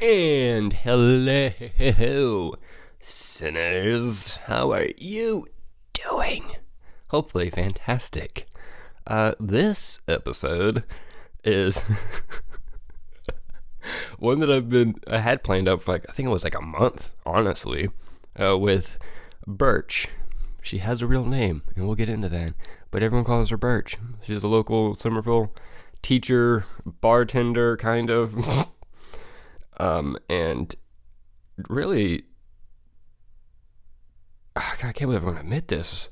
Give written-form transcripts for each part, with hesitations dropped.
And hello, sinners. How are you doing? Hopefully fantastic. This episode is one that I had planned out for I think it was a month, honestly, with Birch. She has a real name, and we'll get into that, but everyone calls her Birch. She's a local Somerville teacher, bartender, kind of. And really, God, I can't believe I'm going to admit this,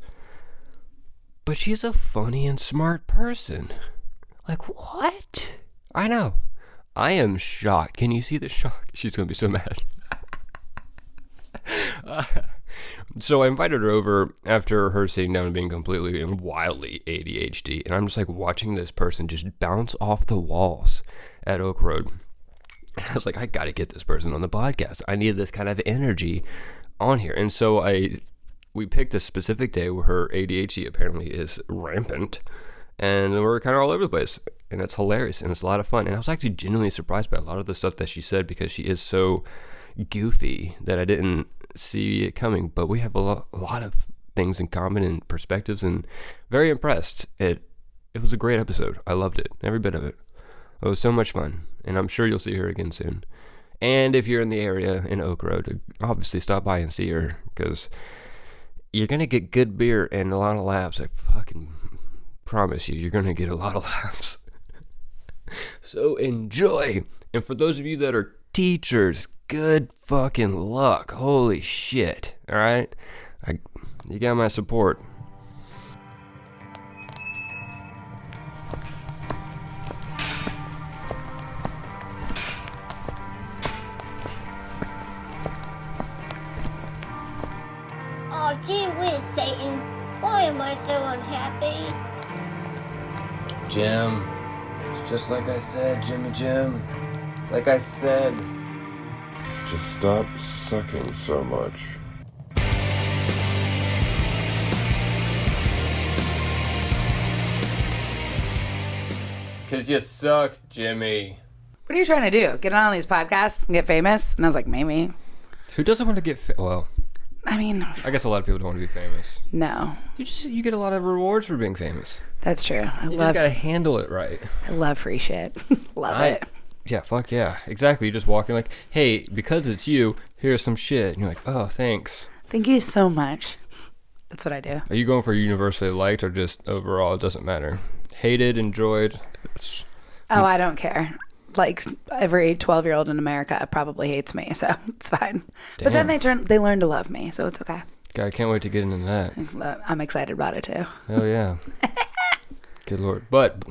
but she's a funny and smart person. What? I know. I am shocked. Can you see the shock? She's going to be so mad. So I invited her over after her sitting down and being completely and wildly ADHD, and I'm just watching this person just bounce off the walls at Oak Road. I was I got to get this person on the podcast. I need this kind of energy on here. And so we picked a specific day where her ADHD apparently is rampant, and we're kind of all over the place, and it's hilarious, and it's a lot of fun. And I was actually genuinely surprised by a lot of the stuff that she said, because she is so goofy that I didn't see it coming. But we have a lot of things in common and perspectives, and very impressed. It was a great episode. I loved it, every bit of it. It was so much fun, and I'm sure you'll see her again soon. And if you're in the area in Oak Road, obviously stop by and see her, because you're going to get good beer and a lot of laughs. I fucking promise you, you're going to get a lot of laughs. So enjoy. And for those of you that are teachers, good fucking luck. Holy shit. All right? You got my support. Oh, gee whiz, Satan. Why am I so unhappy? Jim. It's just like I said, Jim. It's like I said. Just stop sucking so much. Because you suck, Jimmy. What are you trying to do? Get on these podcasts and get famous? And I was like, maybe. Who doesn't want to get well, I mean, I guess a lot of people don't want to be famous. no. You get a lot of rewards for being famous. That's true. You just gotta handle it right. I love free shit. Love it. Yeah, fuck yeah. Exactly. You just walk in hey, because it's you, here's some shit. And you're like, oh, thanks. Thank you so much. That's what I do. Are you going for universally liked or just overall? It doesn't matter. Hated, enjoyed. I don't care. Every 12-year-old in America probably hates me, so it's fine. Damn. But then they learn to love me, so it's okay. God, I can't wait to get into that. I'm excited about it too. Oh yeah. Good Lord. But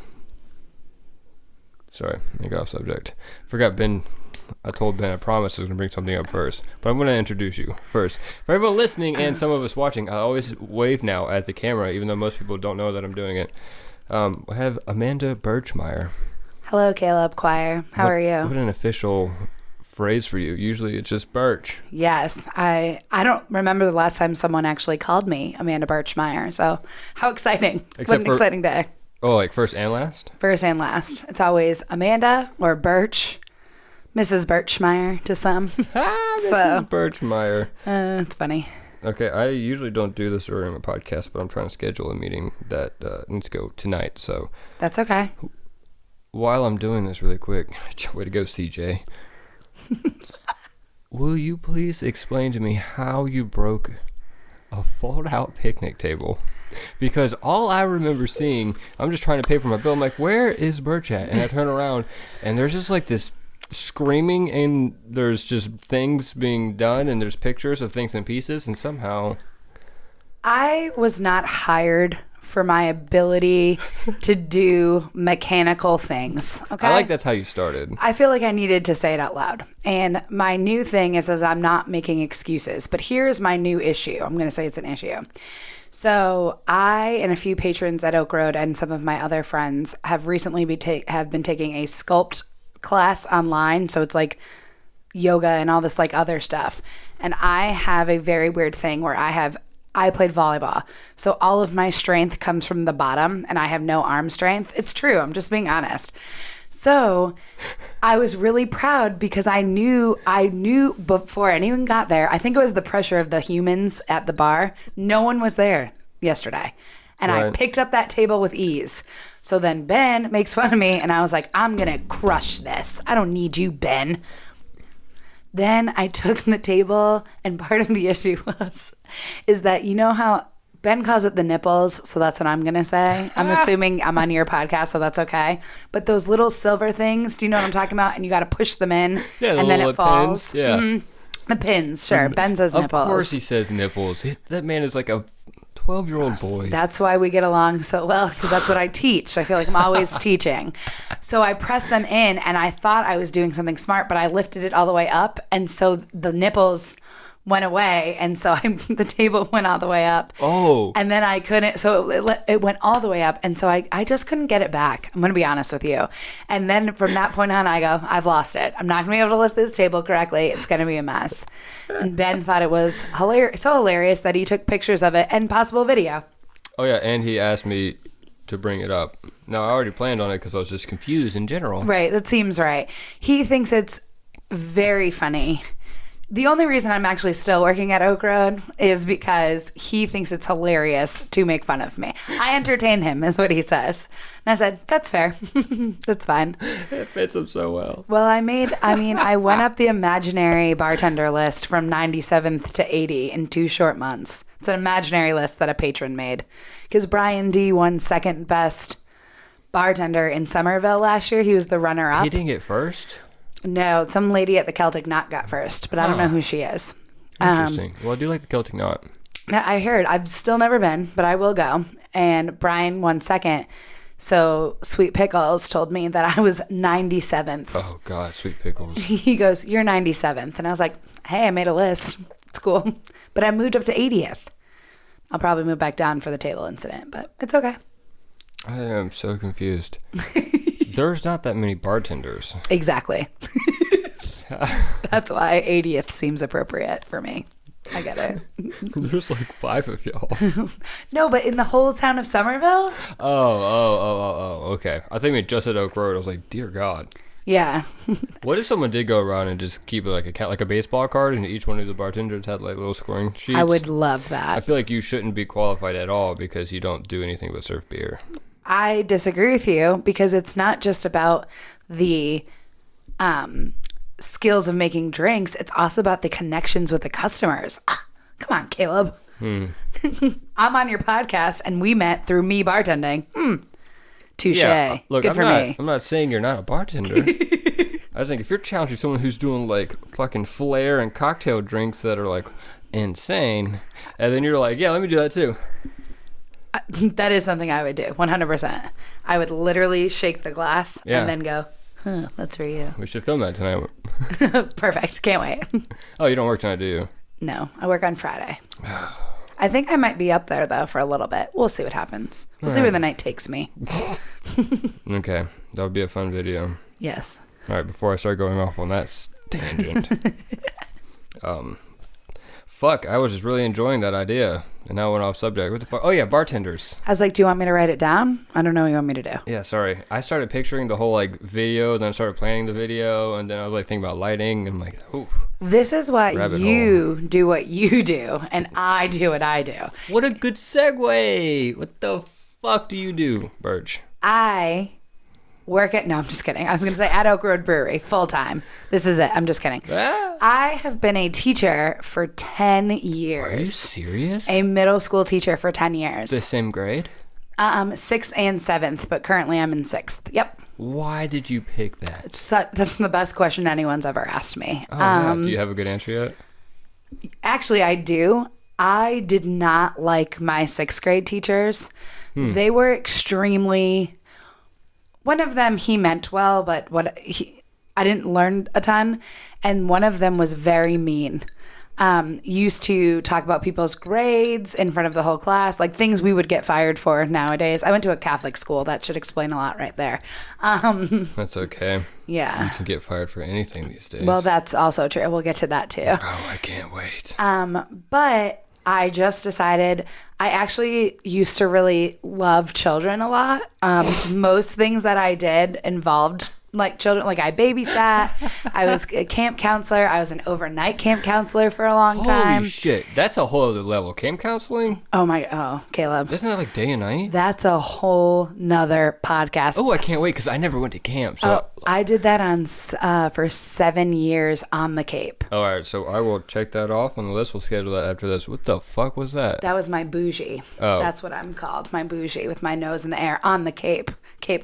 sorry, I got off subject. Forgot Ben. I told Ben I promised I was going to bring something up first, but I'm going to introduce you first. For everyone listening and some of us watching, I always wave now at the camera, even though most people don't know that I'm doing it. I have Amanda Birchmeier. Hello, Caleb Choir. How are you? What an official phrase for you. Usually it's just Birch. Yes. I don't remember the last time someone actually called me Amanda Birchmeier, so how exciting. What an exciting day. Oh, first and last? First and last. It's always Amanda or Birch. Mrs. Birchmeier to some. Mrs. Birchmeier. It's funny. Okay, I usually don't do this during a podcast, but I'm trying to schedule a meeting that needs to go tonight, so. That's okay. While I'm doing this really quick, way to go, CJ. Will you please explain to me how you broke a fold-out picnic table? Because all I remember seeing, I'm just trying to pay for my bill. I'm like, where is Birch at? And I turn around, and there's just this screaming, and there's just things being done, and there's pictures of things in pieces, and somehow... I was not hired for my ability to do mechanical things. Okay. I like that's how you started. I feel like I needed to say it out loud. And my new thing is I'm not making excuses. But here's my new issue. I'm going to say it's an issue. So I and a few patrons at Oak Road and some of my other friends have recently have been taking a sculpt class online. So it's yoga and all this other stuff. And I have a very weird thing where I played volleyball, so all of my strength comes from the bottom, and I have no arm strength. It's true. I'm just being honest. So I was really proud because I knew before anyone got there, I think it was the pressure of the humans at the bar. No one was there yesterday. And I picked up that table with ease. So then Ben makes fun of me and I was like, I'm going to crush this. I don't need you, Ben. Then I took the table, and part of the issue is that, you know how Ben calls it the nipples, so that's what I'm going to say. I'm assuming I'm on your podcast, so that's okay. But those little silver things, do you know what I'm talking about? And you got to push them in, and then it falls. Pins. Yeah. The pins, sure. Ben says nipples. Of course he says nipples. That man is like a 12-year-old boy. That's why we get along so well, because that's what I teach. I feel like I'm always teaching. So I pressed them in, and I thought I was doing something smart, but I lifted it all the way up, and so the nipples went away, and so the table went all the way up. Oh. And then I couldn't, so it went all the way up, and so I just couldn't get it back. I'm going to be honest with you. And then from that point on, I go, I've lost it. I'm not going to be able to lift this table correctly. It's going to be a mess. And Ben thought it was so hilarious that he took pictures of it and possible video. Oh, yeah, and he asked me to bring it up. Now, I already planned on it because I was just confused in general. Right, that seems right. He thinks it's very funny. The only reason I'm actually still working at Oak Road is because he thinks it's hilarious to make fun of me. I entertain him, is what he says. And I said, that's fair. That's fine. It fits him so well. Well, I went up the imaginary bartender list from 97th to 80 in 2 short months. It's an imaginary list that a patron made. Because Brian D won second best bartender in Somerville last year. He was the runner-up. He didn't get first? No, some lady at the Celtic Knot got first, but I don't know who she is. Interesting. Well, I do like the Celtic Knot. I heard. I've still never been, but I will go. And Brian won second. So Sweet Pickles told me that I was 97th. Oh, God, Sweet Pickles. He goes, you're 97th. And I was like, hey, I made a list. It's cool. But I moved up to 80th. I'll probably move back down for the table incident, but it's okay. I am so confused. There's not that many bartenders. Exactly. That's why 80th seems appropriate for me. I get it. There's like 5 of y'all. No, but in the whole town of Somerville? Oh, okay. I think we just at Oak Road. I was like, dear God. Yeah. What if someone did go around and just keep it like a baseball card, and each one of the bartenders had like little scoring sheets? I would love that. I feel like you shouldn't be qualified at all because you don't do anything but serve beer. I disagree with you because it's not just about the skills of making drinks. It's also about the connections with the customers. Come on, Caleb. I'm on your podcast and we met through me bartending. Touche. Yeah, look, Good for me. I'm not saying you're not a bartender. I was thinking if you're challenging someone who's doing like fucking flair and cocktail drinks that are like insane, and then you're like, yeah, let me do that too. That is something I would do, 100%. I would literally shake the glass and then go, that's for you. We should film that tonight. Perfect. Can't wait. Oh, you don't work tonight, do you? No, I work on Friday. I think I might be up there, though, for a little bit. We'll see what happens. We'll see where the night takes me. Okay. That would be a fun video. Yes. All right, before I start going off on that tangent. Fuck, I was just really enjoying that idea. And now I went off subject. What the fuck? Oh, yeah, bartenders. I was like, do you want me to write it down? I don't know what you want me to do. Yeah, sorry. I started picturing the whole, like, video, then I started planning the video, and then I was, like, thinking about lighting, and I'm like, oof. This is why you do what you do, and I do what I do. What a good segue. What the fuck do you do, Birch? I work at, no, I'm just kidding. I was going to say at Oak Road Brewery, full time. This is it. I'm just kidding. I have been a teacher for 10 years. Are you serious? A middle school teacher for 10 years. The same grade? 6th and 7th, but currently I'm in 6th. Yep. Why did you pick that? That's the best question anyone's ever asked me. Oh, yeah. Do you have a good answer yet? Actually, I do. I did not like my 6th grade teachers. They were extremely... One of them, he meant well, but I didn't learn a ton. And one of them was very mean. Used to talk about people's grades in front of the whole class, like things we would get fired for nowadays. I went to a Catholic school. That should explain a lot right there. That's okay. Yeah. You can get fired for anything these days. Well, that's also true. We'll get to that too. Oh, I can't wait. But I just decided I actually used to really love children a lot. Most things that I did involved like children. Like I babysat. I was a camp counselor. I was an overnight camp counselor for a long time. Holy shit. That's a whole other level. Camp counseling? Oh, Caleb. Isn't that like day and night? That's a whole nother podcast. Oh, I can't wait because I never went to camp. So I did that for 7 years on the Cape. all right, so I will check that off on the list. We'll schedule that after this. What the fuck was that? That was my bougie. Oh. That's what I'm called. My bougie with my nose in the air on the Cape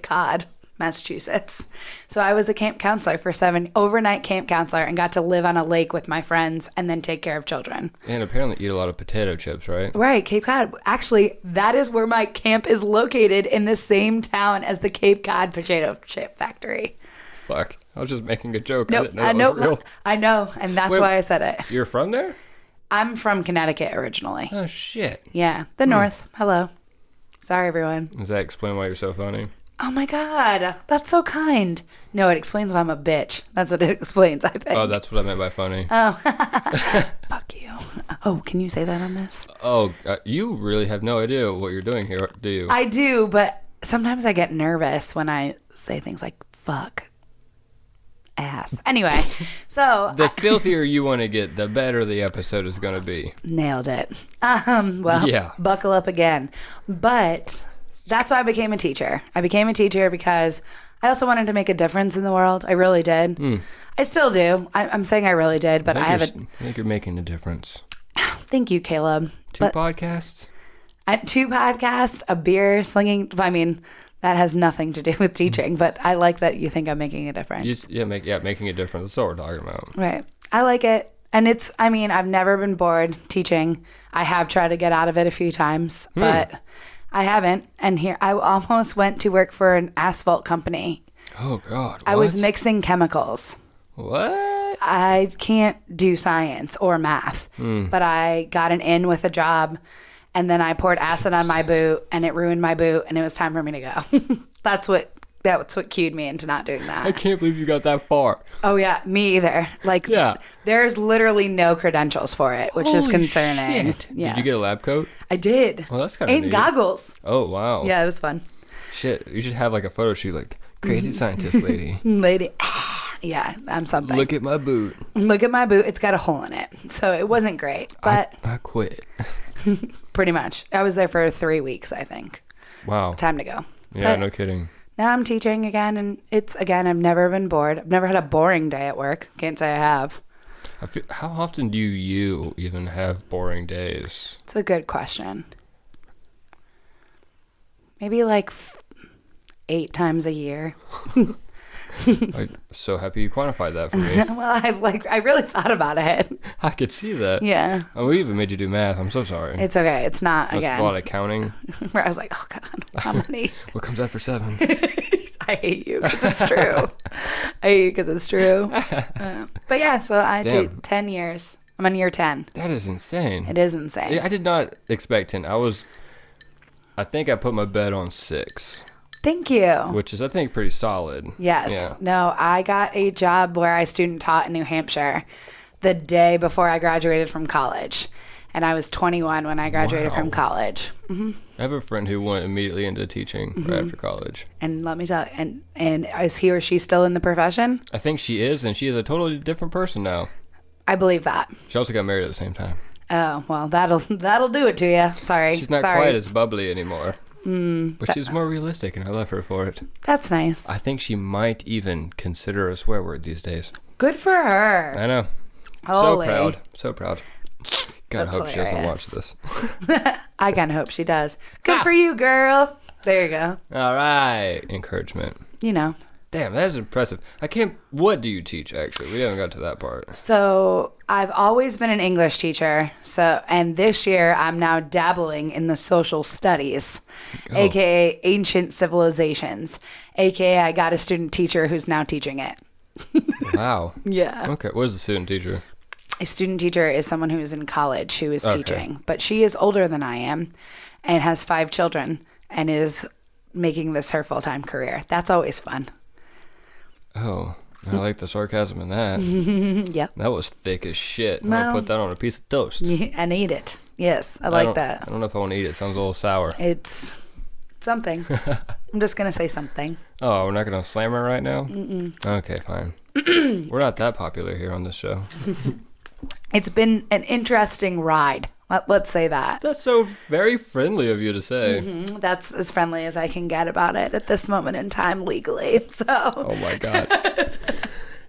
Cod, Massachusetts. So I was a camp counselor for 7 overnight camp counselor and got to live on a lake with my friends and then take care of children. And apparently eat a lot of potato chips, right? Right, Cape Cod. Actually, that is where my camp is located, in the same town as the Cape Cod potato chip factory. Fuck. I was just making a joke. Nope, I didn't know that was real. I know, and that's Wait. why I said it. You're from there? I'm from Connecticut originally. Oh, shit. Yeah, the North. Hello. Sorry, everyone. Does that explain why you're so funny? Oh my God, that's so kind. No, it explains why I'm a bitch. That's what it explains, I think. Oh, that's what I meant by funny. Fuck you. Oh, can you say that on this? Oh, you really have no idea what you're doing here, do you? I do, but sometimes I get nervous when I say things like fuck, ass. Anyway, so The filthier you want to get, the better the episode is going to be. nailed it. Well, Yeah. buckle up again. But that's why I became a teacher. I became a teacher because I also wanted to make a difference in the world. I really did. I still do. I'm saying I really did, but I think you're making a difference. Thank you, Caleb. Two But podcasts? 2 podcasts, a beer slinging. I mean, that has nothing to do with teaching, but I like that you think I'm making a difference. Making a difference. That's what we're talking about. Right. I like it. And I've never been bored teaching. I have tried to get out of it a few times, but I haven't. And here, I almost went to work for an asphalt company. Oh, God. I was what? mixing chemicals. What? I can't do science or math, but I got an in with a job, and then I poured acid on my boot, and it ruined my boot, and it was time for me to go. That's what cued me into not doing I that. can't believe you got that far. Oh yeah, me either. Like, Yeah. there's literally no credentials for it, which is Holy concerning. shit. Yes. Did you get a lab coat? I did. Well, that's kind of And neat. goggles. Oh, wow. Yeah, it was fun. Shit. You should have like a photo shoot like, crazy scientist lady. Lady. Yeah, I'm something. Look at my boot. Look at my boot. It's got a hole in it. So it wasn't great, but I quit. pretty much. I was there for 3 weeks, I think. Wow. Time to go. Yeah, But no kidding. now I'm teaching again, and I've never been bored. I've never had a boring day at work. Can't say I have. How often do you even have boring days? It's a good question. Maybe like 8 times a year. I'm so happy you quantified that for me. Well, I really thought about it. I could see that. Yeah. Oh, we even made you do math. I'm so sorry. It's okay. It's not, That's again. a lot of counting. Where I was like, oh God, how many? What comes after 7? I hate you because it's true. I hate you because it's true. But yeah, so I do Damn. 10 years. I'm on year 10. That is insane. It is insane. Yeah, I did not expect 10. I think I put my bet on 6, Thank you. which is, I think, pretty solid. Yes. Yeah. No, I got a job where I student taught in New Hampshire the day before I graduated from college. And I was 21 when I graduated from Wow. college. I have a friend who went immediately into teaching Mm-hmm. right after college. And let me tell you, and is he or she still in the profession? I think she is, and she is a totally different person now. I believe that. She also got married at the same time. Oh, well, that'll do it to you. Sorry. She's not Sorry. quite as bubbly anymore. But she's more realistic, and I love her for it. That's nice. I think she might even consider a swear word these days. Good for her. I know. Holy. So proud. So proud. God, I That's hope she doesn't watch hilarious. this. I kind of hope she does. Good for you, girl. There you go. All right. Encouragement. You know. Damn, that is impressive. What do you teach, actually? We haven't got to that part. So I've always been an English teacher. And this year I'm now dabbling in the social studies, aka ancient civilizations, aka I got a student teacher who's now teaching it. Wow. Yeah. Okay, what is a student teacher? A student teacher is someone who is in college who is teaching, but she is older than I am and has 5 children and is making this her full-time career. That's always fun. Oh, I like the sarcasm in that. Yep. That was thick as shit. I'm Well- going to put that on a piece of toast. And eat it. Yes, I like that. I don't know if I want to eat it. It sounds a little sour. It's Something. I'm just going to say something. Oh, we're not going to slam her right now? Mm-mm. Okay, fine. We're not that popular here on this show. It's been an interesting ride. Let's say that. That's so very friendly of you to say. Mm-hmm. That's as friendly as I can get about it at this moment in time legally. So. Oh my God.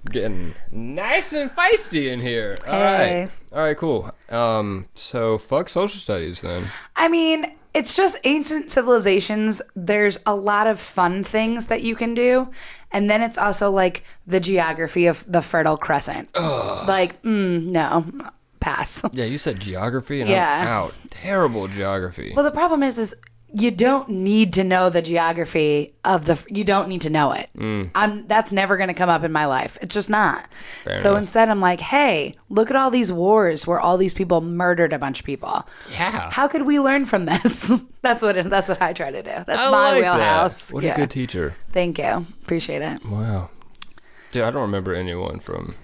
Getting nice and feisty in here. Hey. All right, cool. So fuck social studies then. I mean, it's just ancient civilizations. There's a lot of fun things that you can do. And then it's also like the geography of the Fertile Crescent. Ugh. Like, no. Pass. Yeah, you said geography and Yeah. I'm out. Terrible geography. Well, the problem is you don't need to know the geography of you don't need to know it. That's never going to come up in my life. It's just not. Fair so enough. instead I'm like, hey, look at all these wars where all these people murdered a bunch of people. Yeah. How could we learn from this? That's what I try to do. That's I my like wheelhouse. That. What a good teacher. Thank you. Appreciate it. Wow. Dude, I don't remember anyone from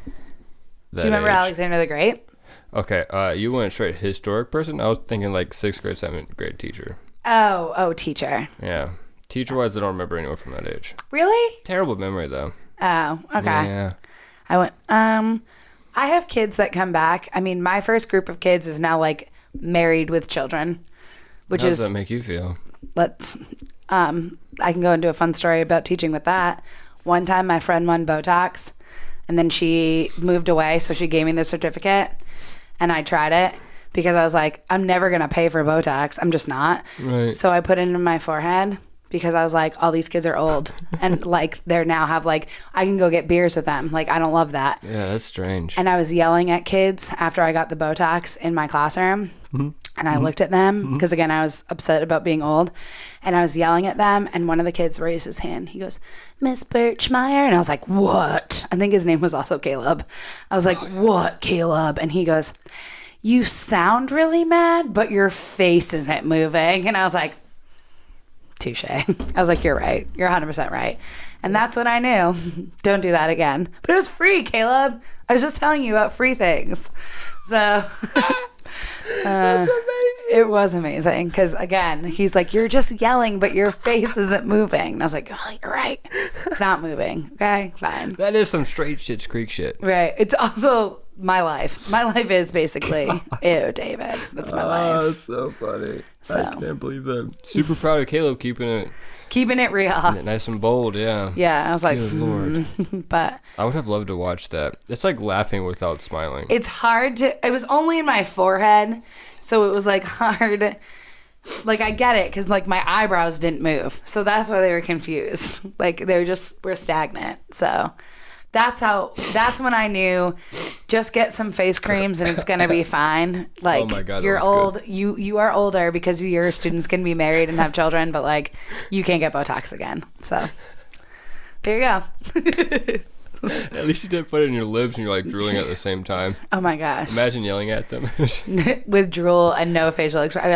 that Do you remember age. Alexander the Great? Okay, you went straight historic person? I was thinking like 6th grade, 7th grade teacher. Oh, teacher. Yeah. Teacher-wise, I don't remember anyone from that age. Really? Terrible memory, though. Oh, okay. Yeah. I went, I have kids that come back. I mean, my first group of kids is now like married with children, which How is, does that make you feel? I can go into a fun story about teaching with that. One time my friend won Botox and then she moved away. So she gave me the certificate and I tried it because I was like, I'm never going to pay for Botox. I'm just not. Right. So I put it in my forehead because I was like, all these kids are old and like they're now have like, I can go get beers with them. Like, I don't love that. Yeah, that's strange. And I was yelling at kids after I got the Botox in my classroom. Mm-hmm. And I looked at them because, again, I was upset about being old. And I was yelling at them. And one of the kids raised his hand. He goes, Miss Birchmeier. And I was like, what? I think his name was also Caleb. I was like, what, Caleb? And he goes, you sound really mad, but your face isn't moving. And I was like, touche. I was like, you're right. You're 100% right. And that's when I knew. Don't do that again. But it was free, Caleb. I was just telling you about free things. So That's amazing. it was amazing because, again, he's like, you're just yelling, but your face isn't moving. And I was like, oh, you're right. It's not moving. Okay, fine. That is some straight Schitt's Creek shit. Right. It's also my life. My life is basically, ew, David. That's my life. That's so funny. So. I can't believe that. Super proud of Caleb keeping it Real. nice and bold, yeah. Yeah, I was like, Good Lord. But I would have loved to watch that. It's like laughing without smiling. it's hard to, it was only in my forehead, so it was like hard. Like, I get it, because like my eyebrows didn't move, so that's why they were confused. Like, they were stagnant. So that's when I knew, just get some face creams and it's gonna be fine. Like, oh my God, you're was old. good. You are older because your students can be married and have children, but like, you can't get Botox again. So there you go. At least you didn't put it in your lips and you're like drooling at the same time. Oh my gosh. Imagine yelling at them. With drool and no facial expression.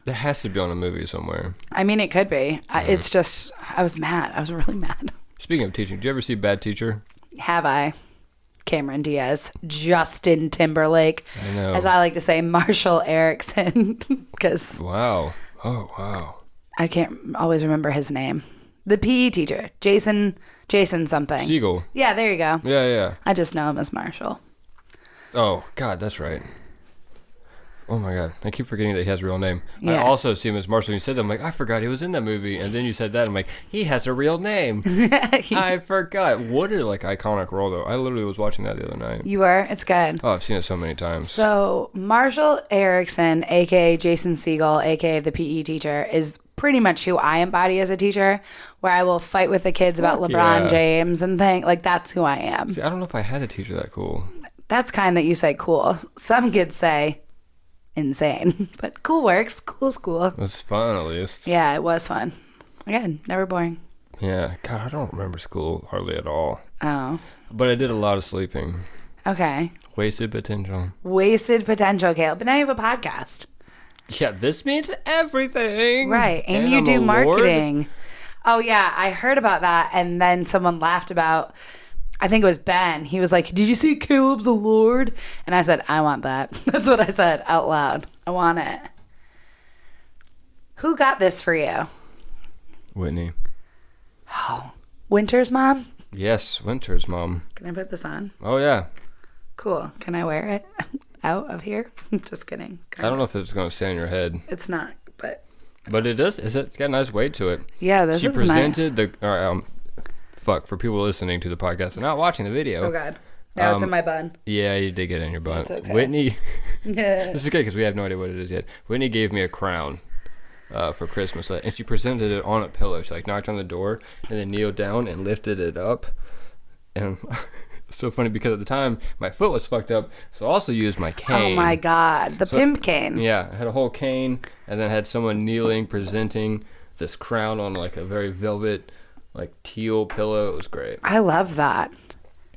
That has to be on a movie somewhere. I mean, it could be. It's just, I was mad. I was really mad. Speaking of teaching, did you ever see Bad Teacher? Have I? Cameron Diaz, Justin Timberlake, I know. as I like to say, Marshall Erickson, because Wow. Oh, wow. I can't always remember his name. The PE teacher, Jason something. Siegel. Yeah, there you go. Yeah, yeah. I just know him as Marshall. Oh, God, that's right. Oh, my God. I keep forgetting that he has a real name. I Yeah. also see him as Marshall. You said that. I'm like, I forgot he was in that movie. And then you said that. I'm like, he has a real name. I forgot. What a, like, iconic role, though. I literally was watching that the other night. You were? It's good. Oh, I've seen it so many times. So Marshall Erickson, aka Jason Siegel, aka the PE teacher, is pretty much who I embody as a teacher, where I will fight with the kids about Fuck LeBron yeah. James and things. Like, that's who I am. See, I don't know if I had a teacher that cool. That's kind that you say cool. Some kids say insane, but cool works. Cool's cool. It was fun, at least. Yeah, it was fun. Again, never boring. Yeah. God, I don't remember school hardly at all. Oh, But I did a lot of sleeping. okay. Wasted potential. Wasted potential, Caleb. But now you have a podcast. Yeah, this means everything. Right. And you I'm do a lord. marketing. Oh, yeah. I heard about that. And then someone laughed about, I think it was Ben. He was like, did you see Caleb's a lord? And I said, I want that. That's what I said out loud. I want it. Who got this for you? Whitney. Oh, Winter's mom? Yes, Winter's mom. Can I put this on? Oh, yeah. Cool. Can I wear it out of here? Just kidding. I don't know if it's going to stay on your head. It's not, but... But it is. It's got a nice weight to it. Yeah, this she is presented nice. for people listening to the podcast and not watching the video. Oh, God. Now it's in my bun. Yeah, you did get it in your bun. It's okay. Whitney... This is good because we have no idea what it is yet. Whitney gave me a crown for Christmas, and she presented it on a pillow. She knocked on the door and then kneeled down and lifted it up. And it's so funny because at the time my foot was fucked up, so I also used my cane. Oh my God, the pimp cane. Yeah, I had a whole cane, and then had someone kneeling presenting this crown on a very velvet, teal pillow. It was great. I love that.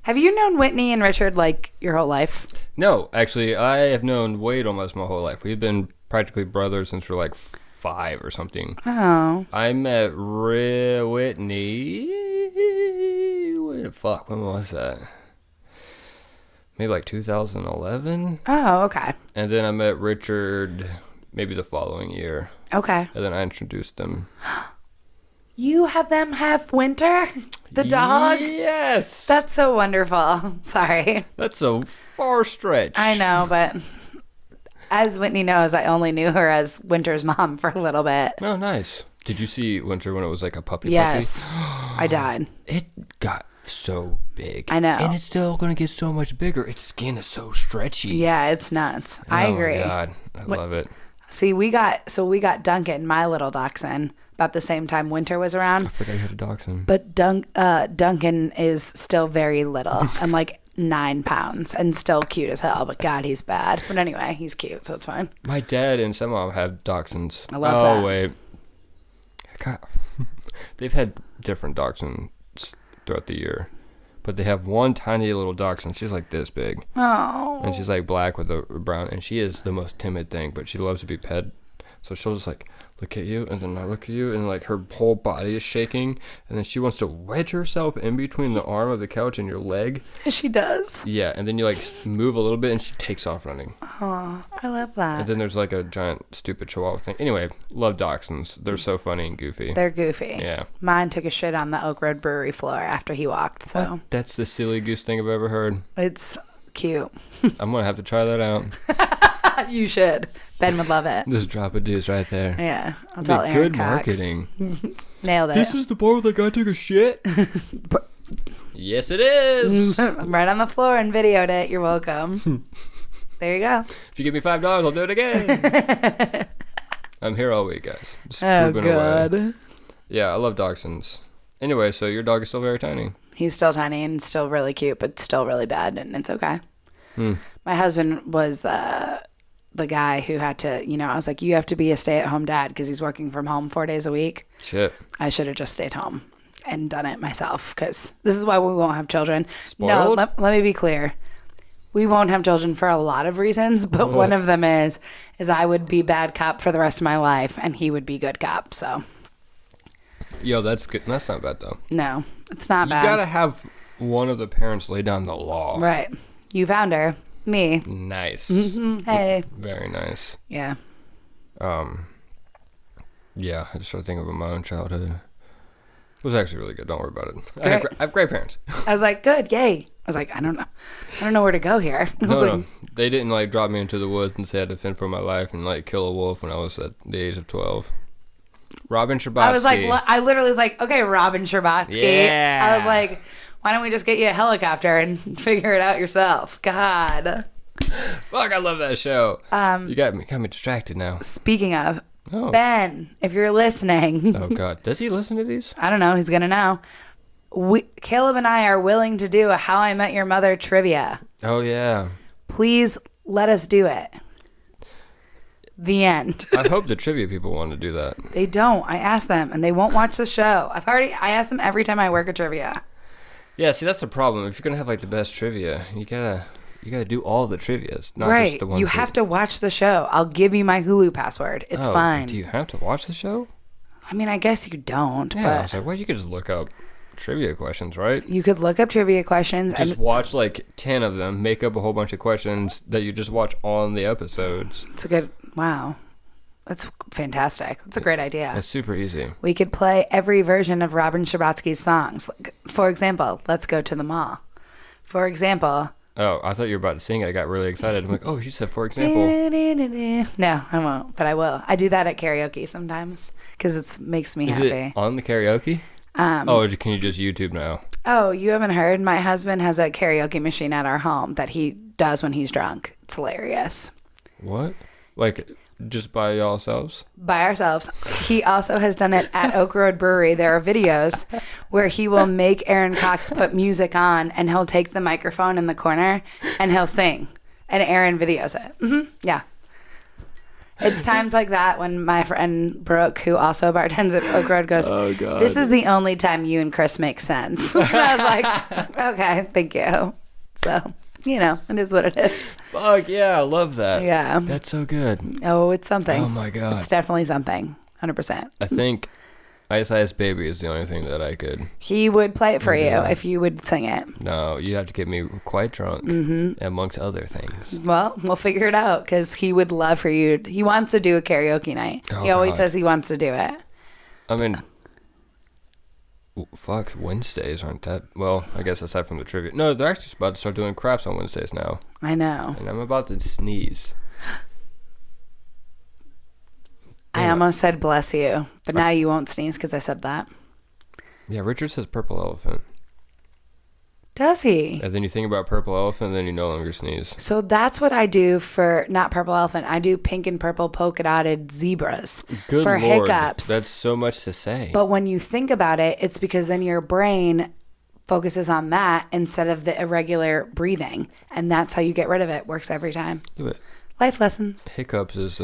Have you known Whitney and Richard your whole life? No, actually, I have known Wade almost my whole life. We've been practically brothers since we're 5 or something. Oh. I met Whitney. When was that? Maybe 2011. Oh, okay. And then I met Richard maybe the following year. Okay. And then I introduced them. You had them have Winter? The dog? Yes. That's so wonderful. Sorry. That's a far stretch. I know, but as Whitney knows, I only knew her as Winter's mom for a little bit. Oh, nice. Did you see Winter when it was a puppy? Yes. I died. It got so big. I know. And it's still going to get so much bigger. Its skin is so stretchy. Yeah, it's nuts. I agree. Oh, my God. I love it. See, we got Duncan, my little dachshund, about the same time Winter was around. I forgot you had a dachshund. But Duncan is still very little and 9 pounds and still cute as hell. But God, he's bad. But anyway, he's cute, so it's fine. My dad and some mom have dachshunds. I love that. Oh, wait. God. They've had different dachshunds throughout the year. But they have one tiny little dachshund. She's this big. Oh. And she's black with a brown. And she is the most timid thing, but she loves to be pet. So she'll just look at you, and then I look at you, and her whole body is shaking, and then she wants to wedge herself in between the arm of the couch and your leg. She does. Yeah, and then you move a little bit, and she takes off running. Oh, I love that. And then there's a giant stupid chihuahua thing. Anyway, love dachshunds. They're so funny and goofy. They're goofy. Yeah. Mine took a shit on the Oak Road Brewery floor after he walked. So What? That's the silly goose thing I've ever heard. it's cute. I'm gonna have to try that out. You should. Ben would love it. Just drop a deuce right there. Yeah, I'll That'd tell be Aaron good Cox. marketing. Nailed it. This is the bar where the guy took a shit? Yes, it is. Right on the floor and videoed it. You're welcome. There you go. If you give me $5, I'll do it again. I'm here all week, guys. Just Oh, pooping away. God. Yeah, I love dachshunds. Anyway, so your dog is still very tiny. He's still tiny and still really cute, but still really bad, and it's okay. My husband was the guy who had to, I was like, you have to be a stay-at-home dad because he's working from home 4 days a week. Shit. I should have just stayed home and done it myself because this is why we won't have children. Spoiled? No, let me be clear. We won't have children for a lot of reasons, but one of them is I would be bad cop for the rest of my life, and he would be good cop, so. Yo, that's good. That's not bad, though. No, it's not You bad. gotta have one of the parents lay down the law. Right. You found her. Me. Nice. Hey. Very nice. Yeah. Yeah, I just started thinking about my own childhood. It was actually really good. Don't worry about it. Great. I have great parents. I was like, good, yay. I was like, I don't know where to go here. I was No, like, no. They didn't drop me into the woods and say I had to fend for my life and kill a wolf when I was at the age of 12. Robin Scherbatsky. I was like, I literally was like, okay, Robin Scherbatsky. Yeah. I was like, why don't we just get you a helicopter and figure it out yourself? God. Fuck, I love that show. You got me distracted now. Speaking of, Oh. Ben, if you're listening, Oh, God. Does he listen to these? I don't know, he's going to know. Caleb and I are willing to do a How I Met Your Mother trivia. Oh, yeah. Please let us do it. The end. I hope the trivia people want to do that. They don't. I asked them, and they won't watch the show. I ask them every time I work a trivia. Yeah, see, that's the problem. If you're going to have the best trivia, you gotta do all the trivias, not Right. just the ones You have to watch the show. I'll give you my Hulu password. It's fine. Do you have to watch the show? I mean, I guess you don't. Yeah, I But was like, well, you could just look up trivia questions, right? you could look up trivia questions. Just And watch 10 of them, make up a whole bunch of questions that you just watch on the episodes. it's a good. Wow. That's fantastic. That's a great idea. It's super easy. We could play every version of Robin Scherbatsky's songs. Like, for example, Let's Go to the Mall. For example. Oh, I thought you were about to sing it. I got really excited. I'm like, oh, she said, for example. No, I won't, but I will. I do that at karaoke sometimes because it makes me happy. Is it on the karaoke? Can you just YouTube now? Oh, you haven't heard? My husband has a karaoke machine at our home that he does when he's drunk. It's hilarious. What? Like, just by yourselves? By ourselves. He also has done it at Oak Road Brewery. There are videos where he will make Aaron Cox put music on, and he'll take the microphone in the corner and he'll sing. And Aaron videos it. Yeah. It's times like that when my friend Brooke, who also bartends at Oak Road, goes, Oh, God. This is the only time you and Chris make sense. And I was like, okay, thank you. So, it is what it is. Fuck yeah, I love that. Yeah. That's so good. Oh, it's something. Oh, my God. It's definitely something. 100%. I think Ice Ice Baby is the only thing that I could. He would play it for you if you would sing it. No, you have to get me quite drunk, amongst other things. Well, we'll figure it out because he would love for you. He wants to do a karaoke night. Oh, he always God. says he wants to do it. I mean, fuck, Wednesdays aren't that... Well, I guess aside from the trivia. No, they're actually about to start doing crafts on Wednesdays now. I know. And I'm about to sneeze. I almost said bless you, but now you won't sneeze because I said that. Yeah, Richard says purple elephant. Does he? And then you think about purple elephant, and then you no longer sneeze. So that's what I do for, not purple elephant, I do pink and purple polka dotted zebras Good for Lord, hiccups. that's so much to say. But when you think about it, it's because then your brain focuses on that instead of the irregular breathing. And that's how you get rid of it. Works every time. Yeah, but Life lessons. hiccups is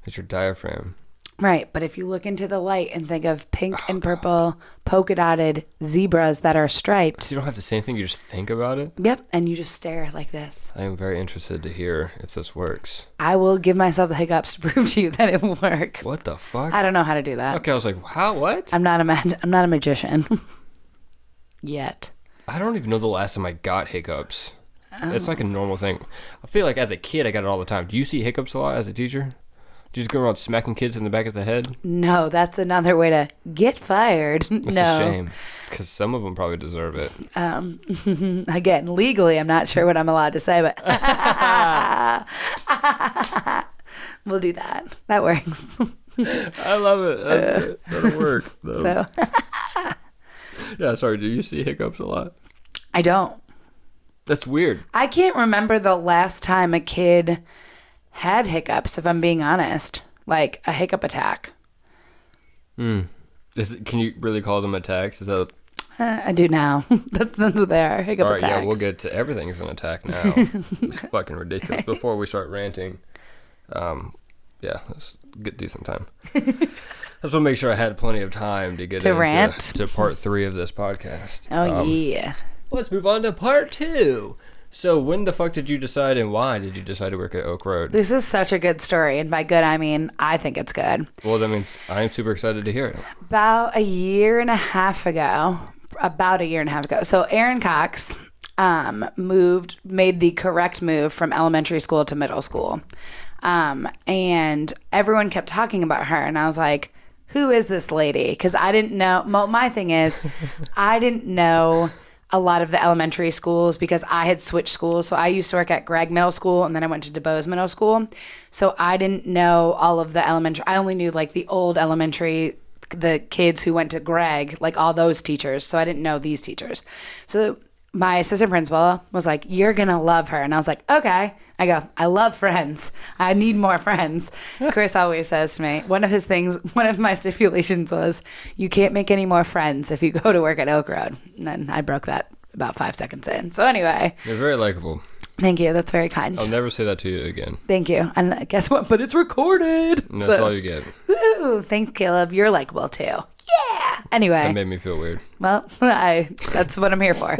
it's your diaphragm. Right, but if you look into the light and think of pink and purple polka dotted zebras that are striped. So you don't have to say anything, you just think about it? Yep, and you just stare like this. I am very interested to hear if this works. I will give myself the hiccups to prove to you that it will work. What the fuck? I don't know how to do that. Okay, I was like, how? What? I'm not a magician. Yet. I don't even know the last time I got hiccups. It's like a normal thing. I feel like as a kid, I got it all the time. Do you see hiccups a lot as a teacher? Do you just go around smacking kids in the back of the head? No, that's another way to get fired. It's a shame. Because some of them probably deserve it. Again, legally, I'm not sure what I'm allowed to say, but we'll do that. That works. I love it. That's good. That'll work. So Yeah, sorry. Do you see hiccups a lot? I don't. That's weird. I can't remember the last time a kid had hiccups, if I'm being honest. Like a hiccup attack. Can you really call them attacks? Is that... I do now. That's what they are. Hiccup All right, attacks. yeah, we'll get to everything is an attack now. It's fucking ridiculous. Before we start ranting, yeah, let's do some time. Let's make sure I had plenty of time to get to part 3 of this podcast. Oh, yeah. Let's move on to part 2. So when the fuck did you decide, and why did you decide to work at Oak Road? This is such a good story. And by good, I mean, I think it's good. Well, that means I'm super excited to hear it. About a year and a half ago. So Aaron Cox made the correct move from elementary school to middle school. And everyone kept talking about her. And I was like, who is this lady? Because I didn't know. My thing is, I didn't know a lot of the elementary schools because I had switched schools. So I used to work at Gregg Middle School and then I went to DuBose Middle School. So I didn't know all of the elementary. I only knew like the old elementary, the kids who went to Gregg, like all those teachers. So I didn't know these teachers. So my assistant principal was like, you're going to love her. And I was like, okay. I go, I love friends. I need more friends. Chris always says to me, one of my stipulations was, you can't make any more friends if you go to work at Oak Road. And then I broke that about 5 seconds in. So anyway. You're very likable. Thank you. That's very kind. I'll never say that to you again. Thank you. And guess what? But it's recorded. And that's all you get. Woo! Thanks, Caleb. You're likable too. Yeah. Anyway. That made me feel weird. Well, that's what I'm here for.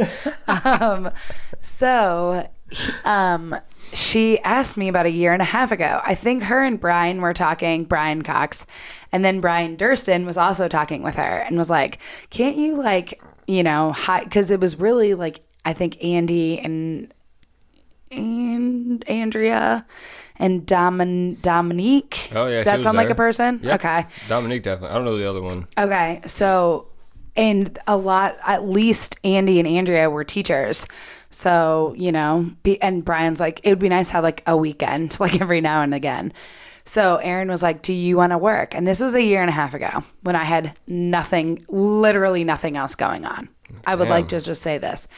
She asked me about a year and a half ago. I think her and Brian were talking, Brian Cox, and then Brian Durston was also talking with her and was like, can't you because it was really like, I think Andy and Andrea and Dominique. Oh, yeah, she That was sound like there. a person? Yeah. Okay. Dominique definitely. I don't know the other one. Okay. So, and at least Andy and Andrea were teachers. So, and Brian's like, it would be nice to have like a weekend, like every now and again. So Aaron was like, do you want to work? And this was a year and a half ago when I had literally nothing else going on. I would like to just say this.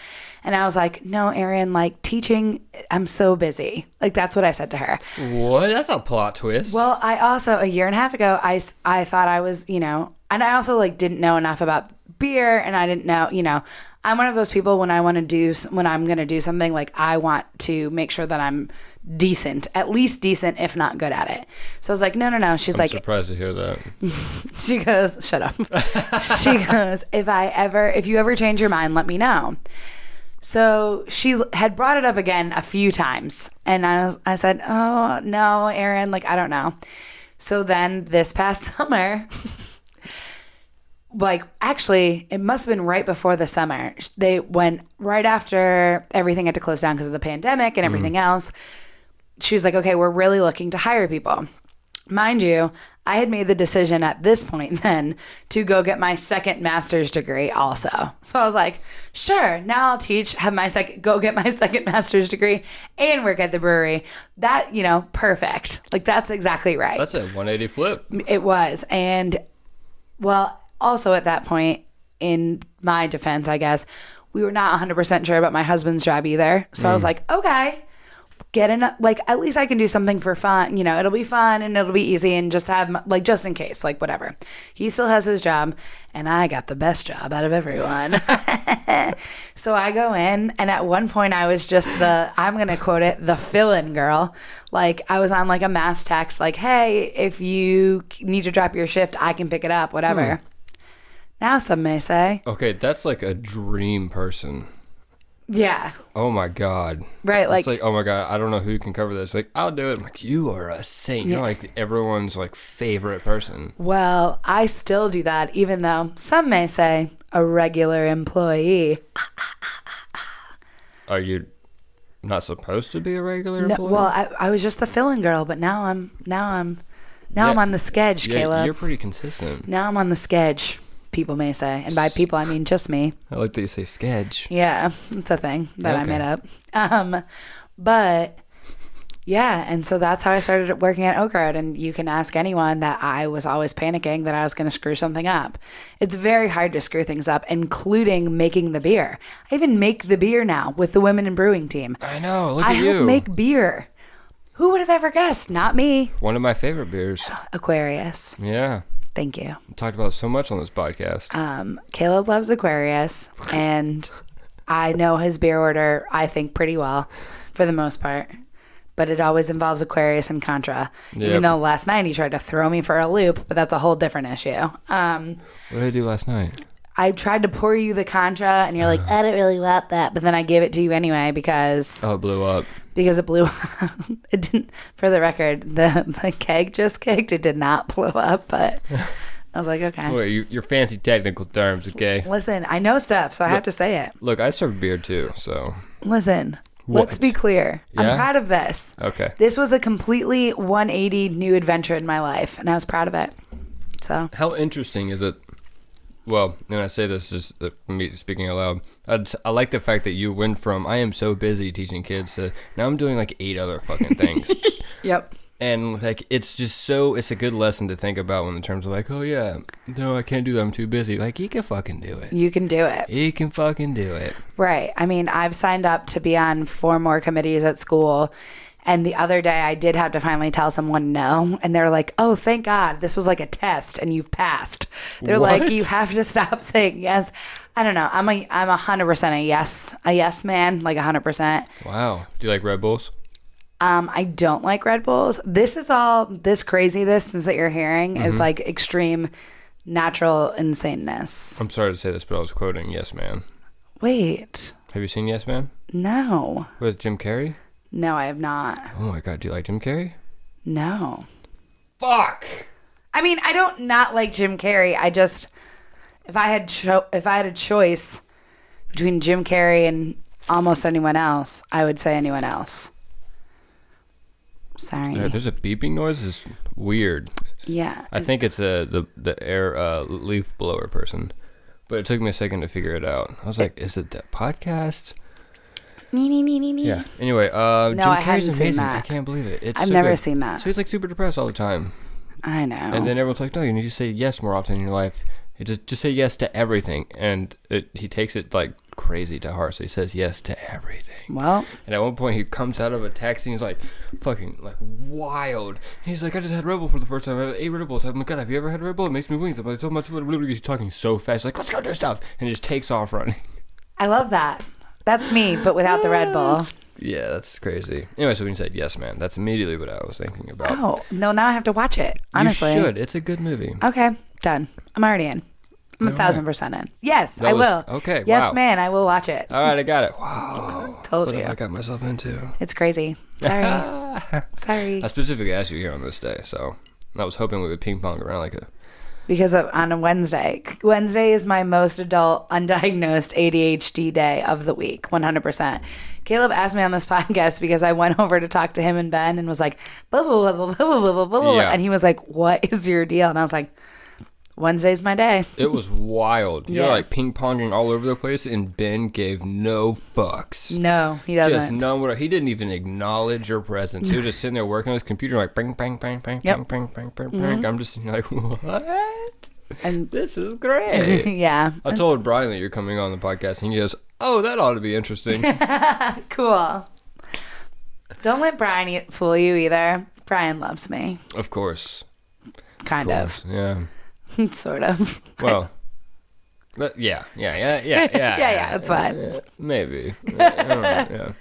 And I was like, no, Aaron, like teaching, I'm so busy. Like, that's what I said to her. What? That's a plot twist. Well, I also, a year and a half ago, I thought I was, and I also like didn't know enough about beer, and I didn't know, I'm one of those people when I'm going to do something, like I want to make sure that I'm decent, at least decent, if not good at it. So I was like, no. She's I'm surprised to hear that. She goes, shut up. She goes, if you ever change your mind, let me know. So she had brought it up again a few times. And I said, oh, no, Aaron, like, I don't know. So then this past summer, like, actually, it must have been right before the summer. They went right after everything had to close down because of the pandemic and everything else. She was like, okay, we're really looking to hire people. Mind you, I had made the decision at this point then to go get my second master's degree also. So I was like, sure, now I'll go get my second master's degree and work at the brewery. That, perfect. Like, that's exactly right. That's a 180 flip. It was. And, well, also at that point, in my defense, I guess, we were not 100% sure about my husband's job either. So I was like, okay. At least I can do something for fun. It'll be fun and it'll be easy and just have, like, just in case, like, whatever. He still has his job and I got the best job out of everyone. So I go in, and at one point I was just I'm going to quote it, the fill-in girl. Like, I was on like a mass text, like, hey, if you need to drop your shift, I can pick it up, whatever. Now some may say. Okay, that's like a dream person. Yeah. Oh my God. Right. Like, it's like, oh my God, I don't know who can cover this. Like, I'll do it. I'm like, you are a saint. You're like everyone's like favorite person. Well, I still do that, even though some may say a regular employee. Are you not supposed to be a regular employee? Well, I was just the fill-in girl, but now I'm on the sketch, Caleb. You're pretty consistent. Now I'm on the sketch, people may say. And by people, I mean just me. I like that you say sketch. Yeah, it's a thing that I made up. But yeah, and so that's how I started working at Oak Road. And you can ask anyone that I was always panicking that I was going to screw something up. It's very hard to screw things up, including making the beer. I even make the beer now with the women in brewing team. I know. Look at I you. help make beer. Who would have ever guessed? Not me. One of my favorite beers. Aquarius. Yeah. Thank you. We talked about so much on this podcast. Caleb loves Aquarius, and I know his beer order, I think, pretty well for the most part. But it always involves Aquarius and Contra. Yep. Even though last night he tried to throw me for a loop, but that's a whole different issue. What did I do last night? I tried to pour you the Contra, and you're like, I don't really want that. But then I gave it to you anyway because... Oh, it blew up. Because it blew up. It didn't, for the record, the keg just kicked. It did not blow up, but I was like, okay. Wait, your fancy technical terms, okay? Listen, I know stuff, so I have to say it. Look, I serve beer too, so... Listen, What? let's be clear. Yeah? I'm proud of this. Okay. This was a completely 180 new adventure in my life, and I was proud of it. So How interesting is it? Well, and I say this just me speaking out loud. I like the fact that you went from I am so busy teaching kids to now I'm doing like 8 other fucking things. Yep. And like it's just it's a good lesson to think about when in terms of like, oh yeah, no, I can't do that, I'm too busy. Like you can fucking do it. You can do it. You can fucking do it. Right. I mean, I've signed up to be on 4 more committees at school. And the other day I did have to finally tell someone no. And they're like, oh, thank God. This was like a test and you've passed. They're What? like, you have to stop saying yes. I don't know. I'm 100% a yes man, like 100%. Wow. Do you like Red Bulls? I don't like Red Bulls. This craziness that you're hearing is like extreme natural insaneness. I'm sorry to say this, but I was quoting Yes Man. Wait. Have you seen Yes Man? No. With Jim Carrey? No, I have not. Oh my God, do you like Jim Carrey? No. Fuck! I mean, I don't not like Jim Carrey. I just, if I had a choice between Jim Carrey and almost anyone else, I would say anyone else. Sorry. There's a beeping noise. It's weird. Yeah. I think it's the air leaf blower person, but it took me a second to figure it out. I was like, is it the podcast? Yeah. Anyway, Jim I hadn't Carrey's seen amazing. that. I can't believe it. It's I've so never good. seen that. So he's like super depressed all the time, I know. and then everyone's like, no, you need to say yes more often in your life. You just say yes to everything, and he takes it like crazy to heart. So he says yes to everything. Well, And at one point, he comes out of a taxi and he's like, fucking, like, wild. And he's like, I just had Red Bull for the first time. I ate Red Bull. So I'm like, God, have you ever had Red Bull? It makes me wings. I'm like, so much. He's talking so fast. He's like, let's go do stuff. And he just takes off running. I love that. That's me, but without the Red Bull. Yeah, that's crazy. Anyway, so when you said yes, man, that's immediately what I was thinking about. Oh, no, now I have to watch it, honestly. You should. It's a good movie. Okay, done. I'm already in. I'm 1,000% in. Yes, I will. Okay, Yes, wow. man, I will watch it. All right, I got it. Wow. Told What you. have I got myself into? It's crazy. Sorry. Sorry. I specifically asked you here on this day, so I was hoping we would ping pong around like a... Because on a Wednesday. Wednesday is my most adult, undiagnosed ADHD day of the week, 100%. Caleb asked me on this podcast because I went over to talk to him and Ben and was like, blah, blah, blah, blah, blah, blah, blah, blah. Yeah. And he was like, what is your deal? And I was like, Wednesday's my day. It was wild. You're Yeah. like ping-ponging all over the place, and Ben gave no fucks. No, he doesn't. Just none. He didn't even acknowledge your presence. He was just sitting there working on his computer like bang, bang, bang, bang, Yep. bang, bang, bang, bang, bang. I'm just like, what? And This is great. yeah. I told Brian that you're coming on the podcast, and he goes, oh, that ought to be interesting. Cool. Don't let Brian fool you either. Brian loves me. Of course. Kind of. Yeah. Sort of. Well, but yeah, Yeah, it's fine. Maybe. I don't know, yeah.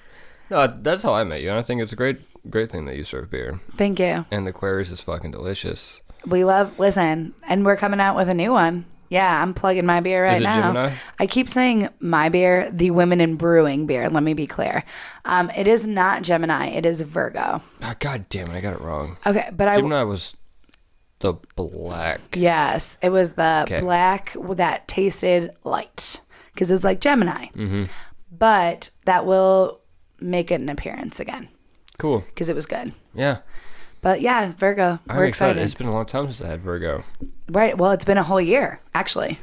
No, that's how I met you, and I think it's a great thing that you serve beer. Thank you. And the Queries is fucking delicious. We listen, and we're coming out with a new one. Yeah, I'm plugging my beer right Is it now. Gemini? I keep saying my beer, the women in brewing beer. Let me be clear. It is not Gemini. It is Virgo. Oh, God damn it, I got it wrong. Okay, but Gemini was the black. Yes, it was the Okay. black that tasted light because it's like Gemini. Mm-hmm. But that will make it an appearance again Cool. because it was good. Yeah. But yeah, Virgo. I'm We're excited. excited. It's been a long time since I had Virgo. Right. Well, it's been a whole year, actually.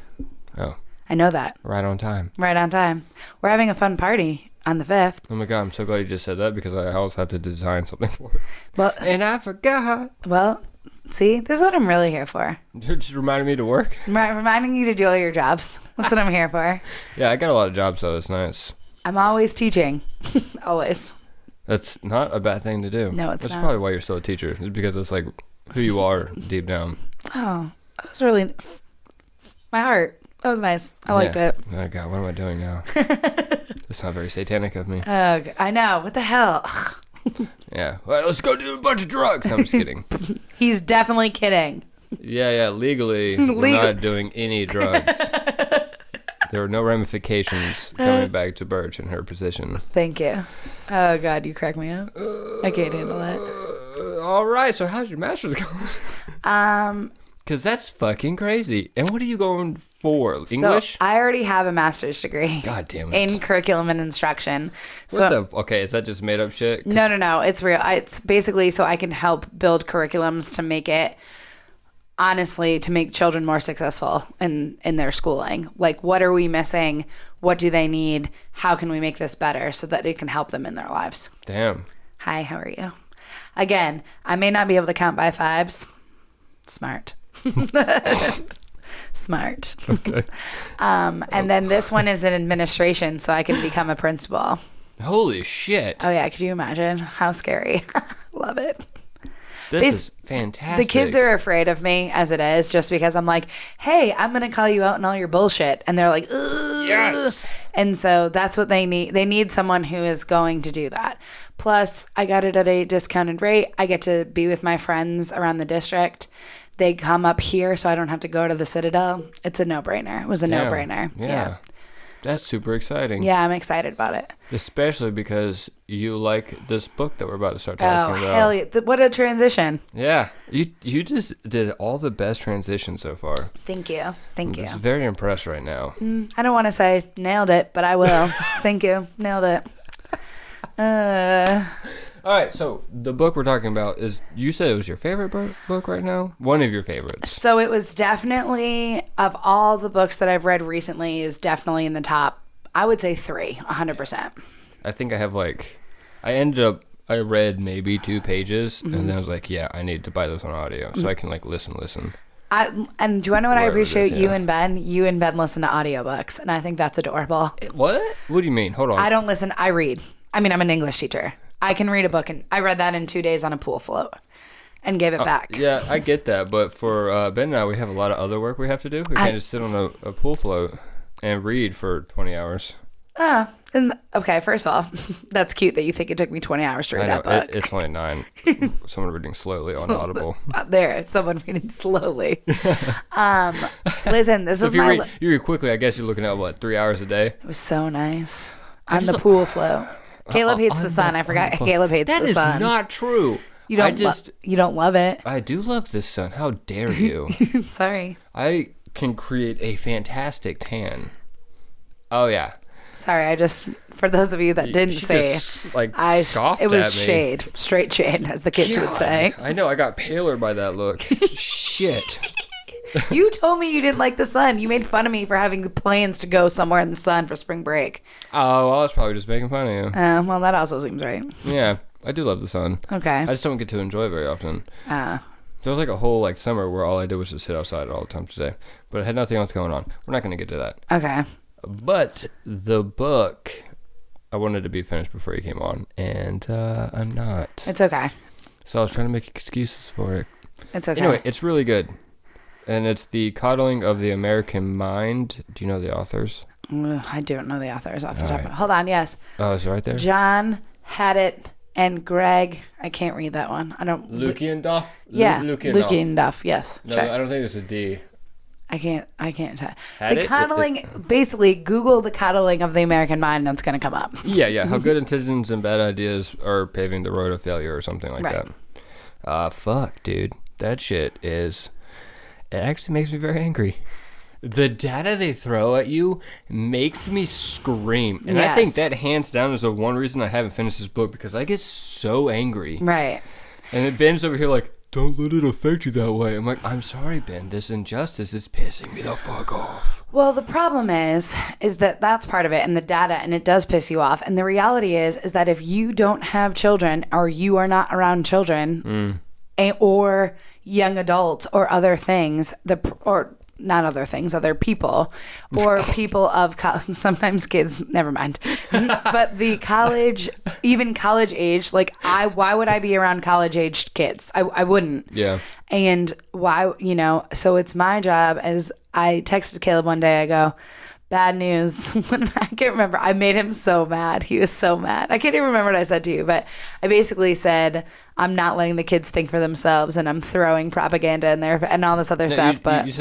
Oh, I know that. right on time. Right on time. We're having a fun party on the 5th. Oh my God, I'm so glad you just said that because I always have to design something for it. Well, And I forgot. See, this is what I'm really here for. Just reminded me to work. Reminding you to do all your jobs. That's what I'm here for. Yeah, I got a lot of jobs, though. It's nice. I'm always teaching. Always. That's not a bad thing to do. No, it's That's not. probably why you're still a teacher. It's because it's like who you are deep down. Oh, that was really my heart. That was nice. I liked it. Oh God, what am I doing now? That's not very satanic of me. I know. What the hell? Yeah. Well, let's go do a bunch of drugs. No, I'm just kidding. He's definitely kidding. Yeah. Legally, we're not doing any drugs. There are no ramifications coming back to Birch in her position. Thank you. Oh God, you crack me up. I can't handle it. All right. So how's your master's going? Because that's fucking crazy. And what are you going for? English? So I already have a master's degree. God damn it. In curriculum and instruction. Okay, is that just made up shit? No. It's real. It's basically so I can help build curriculums to make it, honestly, to make children more successful in their schooling. Like, what are we missing? What do they need? How can we make this better so that it can help them in their lives? Damn. Hi, how are you? Again, I may not be able to count by fives. Smart. Smart. Okay. And then this one is in administration, so I can become a principal. Holy shit. Oh yeah, could you imagine? How scary. Love it. This is fantastic. The kids are afraid of me as it is, just because I'm like, hey, I'm going to call you out on all your bullshit. And they're like, ugh. Yes. And so that's what they need. They need someone who is going to do that. Plus, I got it at a discounted rate. I get to be with my friends around the district. They come up here, so I don't have to go to the Citadel. It's a no-brainer. It was a no-brainer. Yeah. That's super exciting. Yeah, I'm excited about it. Especially because you like this book that we're about to start Oh, talking about. hell yeah. What a transition. Yeah. You just did all the best transitions so far. Thank you. Thank you. I'm very impressed right now. I don't want to say nailed it, but I will. Thank you. Nailed it. All right, so the book we're talking about is, you said it was your favorite book right now? One of your favorites. So it was definitely, of all the books that I've read recently, is definitely in the top, I would say 3, 100%. I think I have I read maybe 2 pages, and then I was like, yeah, I need to buy this on audio so I can like listen. And do you want to know what I Whatever it is, appreciate? You yeah. and Ben? You and Ben listen to audiobooks, and I think that's adorable. What? What do you mean? Hold on. I don't listen, I read. I mean, I'm an English teacher. I can read a book, and I read that in 2 days on a pool float and gave it back. Yeah, I get that, but for Ben and I, we have a lot of other work we have to do. We can't just sit on a pool float and read for 20 hours. Okay, first of all, that's cute that you think it took me 20 hours to read that book. It's only 9. Someone reading slowly on Audible. There, someone reading slowly. Listen, this So was if you read quickly, I guess you're looking at, what, 3 hours a day? It was so nice. On the pool float. Caleb hates the sun. I forgot Caleb hates the sun. That is not true. You don't love it. I do love this sun. How dare you? Sorry. I can create a fantastic tan. Oh, yeah. Sorry, for those of you that didn't She say, just, scoffed it was at me. shade, straight shade, as the kids would say. I know, I got paler by that look. Shit. You told me you didn't like the sun. You made fun of me for having plans to go somewhere in the sun for spring break. Oh, well, I was probably just making fun of you. Well, that also seems right. Yeah, I do love the sun. Okay. I just don't get to enjoy it very often. There was like a whole summer where all I did was just sit outside all the time today. But I had nothing else going on. We're not going to get to that. Okay. But the book, I wanted to be finished before you came on, and I'm not. It's okay. So I was trying to make excuses for it. It's okay. Anyway, it's really good. And it's The Coddling of the American Mind. Do you know the authors? I don't know the authors off the top of it. Hold on, yes. Oh, it's right there? John Haddett and Greg. I can't read that one. I don't. Lukiendorf? Yeah. Lukiendorf. Lukiendorf, yes. No, Check. I don't think there's a D. I can't tell. Had The it? coddling, basically, Google the coddling of the American mind and it's going to come up. Yeah. How good intentions and bad ideas are paving the road of failure or something like Right. that. Fuck, dude. That shit is... It actually makes me very angry. The data they throw at you makes me scream. And I think Yes. that hands down is the one reason I haven't finished this book, because I get so angry. Right. And then Ben's over here like, don't let it affect you that way. I'm like, I'm sorry, Ben. This injustice is pissing me the fuck off. Well, the problem is that that's part of it, and the data, and it does piss you off. And the reality is that if you don't have children, or you are not around children, or young adults, or other things, or not other things, other people, or people of sometimes kids, never mind, but the college, even college age, why would I be around college aged kids? I wouldn't. Yeah. And why, so it's my job. As I texted Caleb one day, I go, bad news. I can't remember. I made him so mad. He was so mad. I can't even remember what I said to you, but I basically said, I'm not letting the kids think for themselves, and I'm throwing propaganda in there and all this other stuff. But you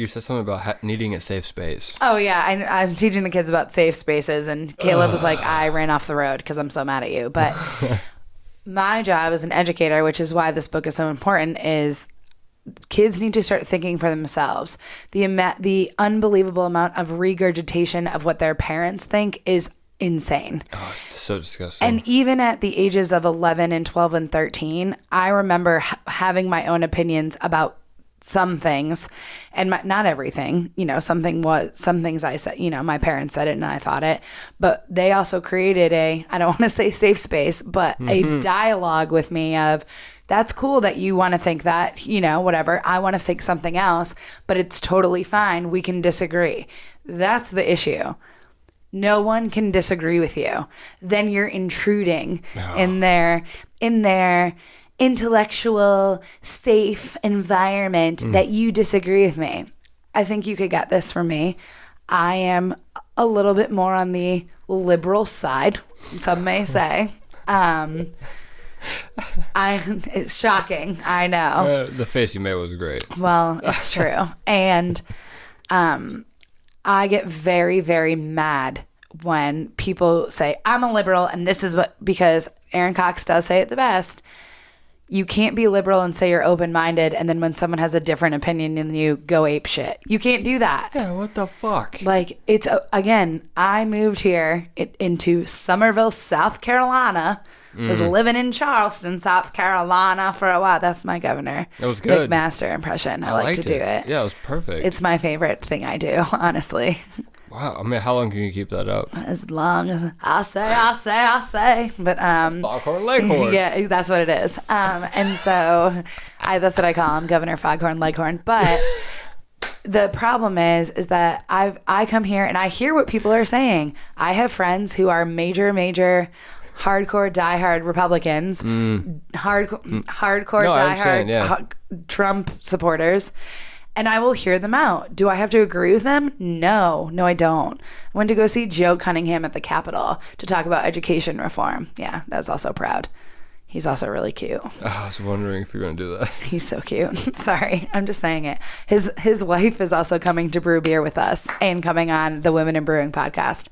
said something about needing a safe space. Oh yeah, I'm teaching the kids about safe spaces, and Caleb was like, I ran off the road because I'm so mad at you. But my job as an educator, which is why this book is so important, is kids need to start thinking for themselves. The unbelievable amount of regurgitation of what their parents think is insane. Oh, it's so disgusting. And even at the ages of 11 and 12 and 13, I remember having my own opinions about some things, and not everything. Some things I said, my parents said it and I thought it, but they also created I don't want to say safe space, but a dialogue with me of, that's cool that you want to think that, whatever. I want to think something else, but it's totally fine. We can disagree. That's the issue. No one can disagree with you. Then you're intruding in their intellectual, safe environment that you disagree with me. I think you could get this from me. I am a little bit more on the liberal side, some may say. It's shocking. I know. The face you made was great. Well, it's true. And I get very, very mad when people say, I'm a liberal and this is because Aaron Cox does say it the best. You can't be liberal and say you're open-minded, and then when someone has a different opinion than you, go ape shit. You can't do that. Yeah, what the fuck? It's, again, I moved here into Summerville, South Carolina, Was living in Charleston, South Carolina for a while. That's my Governor That was good. McMaster impression. I like to liked do it. Yeah, it was perfect. It's my favorite thing I do, honestly. Wow. I mean, how long can you keep that up? As long as I say. But Foghorn Leghorn. yeah, that's what it is. And so that's what I call him, Governor Foghorn Leghorn. But the problem is that I come here and I hear what people are saying. I have friends who are major hardcore diehard Republicans, hardcore No, I diehard understand, yeah. Trump supporters, and I will hear them out. Do I have to agree with them? No, I don't. I went to go see Joe Cunningham at the Capitol to talk about education reform. Yeah, that's also proud. He's also really cute. Oh, I was wondering if you're going to do that. He's so cute. Sorry, I'm just saying it. His wife is also coming to brew beer with us and coming on the Women in Brewing podcast.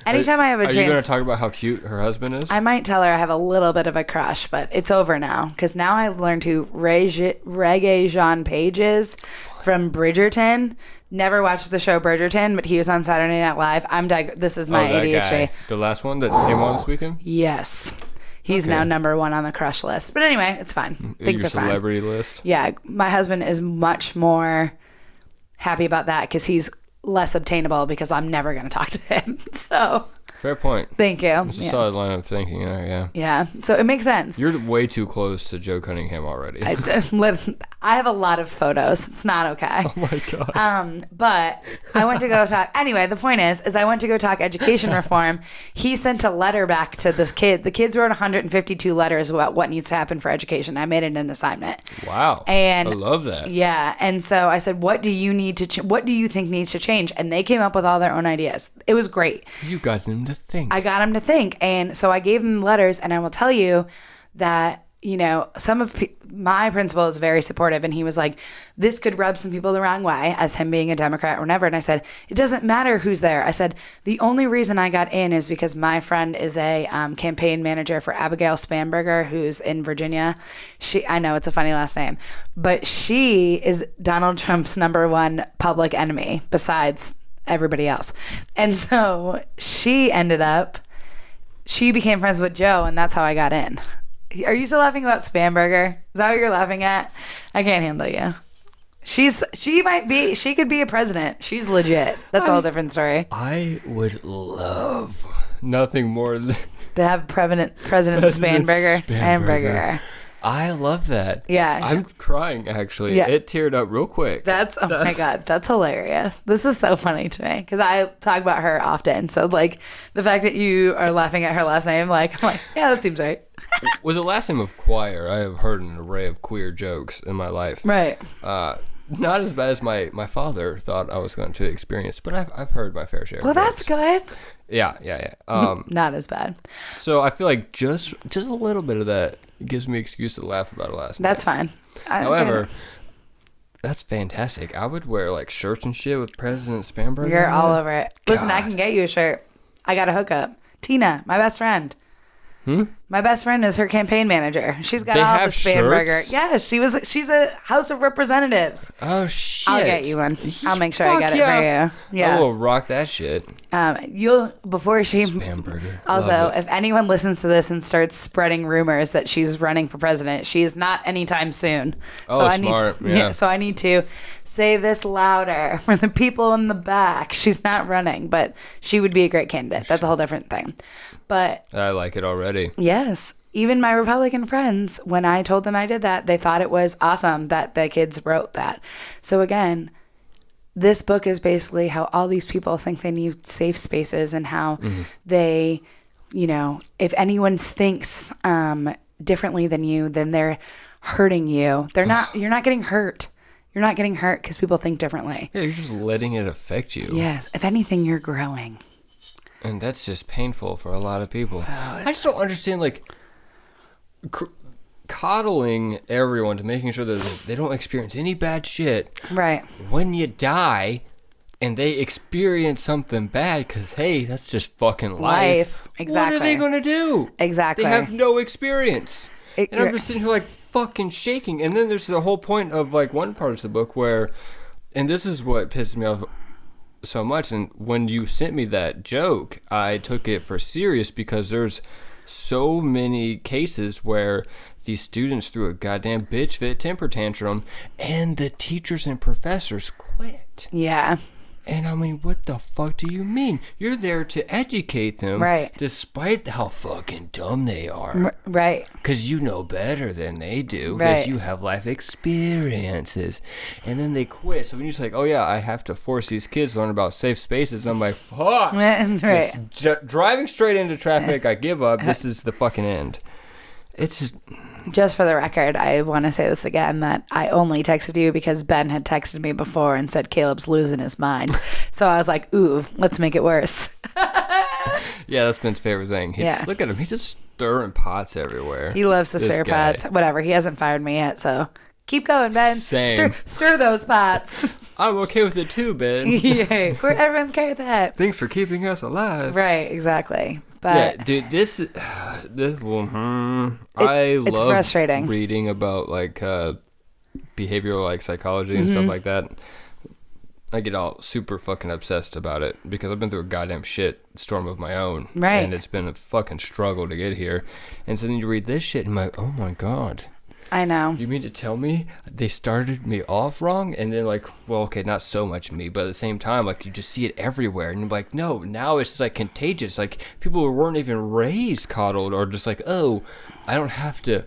Anytime I have a chance. Are you going to talk about how cute her husband is? I might tell her I have a little bit of a crush, but it's over now because now I've learned who Reggae Jean Page is from Bridgerton. Never watched the show Bridgerton, but he was on Saturday Night Live. This is my that ADHD. guy. The last one that came on this weekend? Yes. He's Okay. now number one on the crush list. But anyway, it's fine. Things Your are fine. celebrity list? Yeah, my husband is much more happy about that because he's less obtainable because I'm never going to talk to him. So Fair point. thank you. It's a Yeah. solid line of thinking there, yeah. Yeah, so it makes sense. You're way too close to Joe Cunningham already. I have a lot of photos. It's not okay. Oh my God. But I went to go talk. Anyway, the point is I went to go talk education reform. He sent a letter back to this kid. The kids wrote 152 letters about what needs to happen for education. I made it an assignment. Wow. And I love that. Yeah, and so I said, "What do you need to? What do you think needs to change?" And they came up with all their own ideas. It was great. You got them to think. I got them to think, and so I gave them letters. And I will tell you that some of my principal is very supportive, and he was like, "This could rub some people the wrong way," as him being a Democrat or whatever. And I said, "It doesn't matter who's there." I said, "The only reason I got in is because my friend is a campaign manager for Abigail Spanberger, who's in Virginia. I know it's a funny last name, but she is Donald Trump's number one public enemy besides everybody else. And so she became friends with Joe, and that's how I got in." Are you still laughing about Spanberger? Is that what you're laughing at? I can't handle you. She could be a president. She's legit. That's a whole different story. I would love nothing more than To have President Spanberger. Hamburger. I love that. Yeah. I'm crying, actually. Yeah. It teared up real quick. Oh my God, that's hilarious. This is so funny to me because I talk about her often. So like the fact that you are laughing at her last name, I'm like, yeah, that seems right. With the last name of Quire, I have heard an array of queer jokes in my life. Right. Not as bad as my father thought I was going to experience, but I've heard my fair share. Well, of that's jokes. good. Yeah. Not as bad. So I feel like just a little bit of that gives me excuse to laugh about it last night. That's fine. However, that's fantastic. I would wear like shirts and shit with President Spanberger. You're all over it. Listen, I God. can get you a shirt. I got a hookup. Tina, my best friend. My best friend is her campaign manager. She's got They all the have Spanberger. shirts? Yeah, she's a House of Representatives. Oh shit! I'll get you one. I'll make sure I get it for you. I Yeah. will rock that shit. Before she Spanberger. also, Love it. if anyone listens to this and starts spreading rumors that she's running for president, she is not anytime soon. Oh, I smart. Need, Yeah. So I need to say this louder for the people in the back. She's not running, but she would be a great candidate. That's a whole different thing. But I like it already. yes, even my Republican friends, when I told them I did that, they thought it was awesome that the kids wrote that. So again, this book is basically how all these people think they need safe spaces and how they, if anyone thinks differently than you, then they're hurting you. You're not getting hurt. You're not getting hurt because people think differently. Yeah, you're just letting it affect you. Yes. If anything, you're growing. And that's just painful for a lot of people. I just don't understand, like, coddling everyone to making sure that they don't experience any bad shit. Right. When you die and they experience something bad, because, hey, that's just fucking life. Exactly. What are they going to do? Exactly. They have no experience. And I'm you're- just sitting here, like, fucking shaking. And then there's the whole point of, like, one part of the book where, and this is what pisses me off so much, and when you sent me that joke, I took it for serious because there's so many cases where these students threw a goddamn bitch fit temper tantrum and the teachers and professors quit. Yeah. And I mean, what the fuck do you mean? You're there to educate them, right? Despite how fucking dumb they are, right? Because you know better than they do, because you have life experiences. And then they quit. So when you're just like, oh yeah, I have to force these kids to learn about safe spaces, I'm like, fuck. Right. Driving straight into traffic, I give up. This is the fucking end. It's just for the record, I want to say this again, that I only texted you because Ben had texted me before and said Caleb's losing his mind. So I was like, ooh, let's make it worse. Yeah, that's Ben's favorite thing. Look at him. He's just stirring pots everywhere. He loves to stir pots. Whatever. He hasn't fired me yet, so keep going, Ben. Same. Stir those pots. I'm okay with it too, Ben. Yeah, everyone's okay with that. Thanks for keeping us alive. Right, exactly. But yeah, dude, this I love frustrating reading about like behavioral like psychology and stuff like that. I get all super fucking obsessed about it because I've been through a goddamn shit storm of my own, right? And it's been a fucking struggle to get here. And so then you read this shit and I'm like, oh my god. I know. You mean to tell me they started me off wrong? And then like, well, okay, not so much me, but at the same time, like you just see it everywhere. And you're like, no, now it's just like contagious. Like people who weren't even raised coddled or just like, oh, I don't have to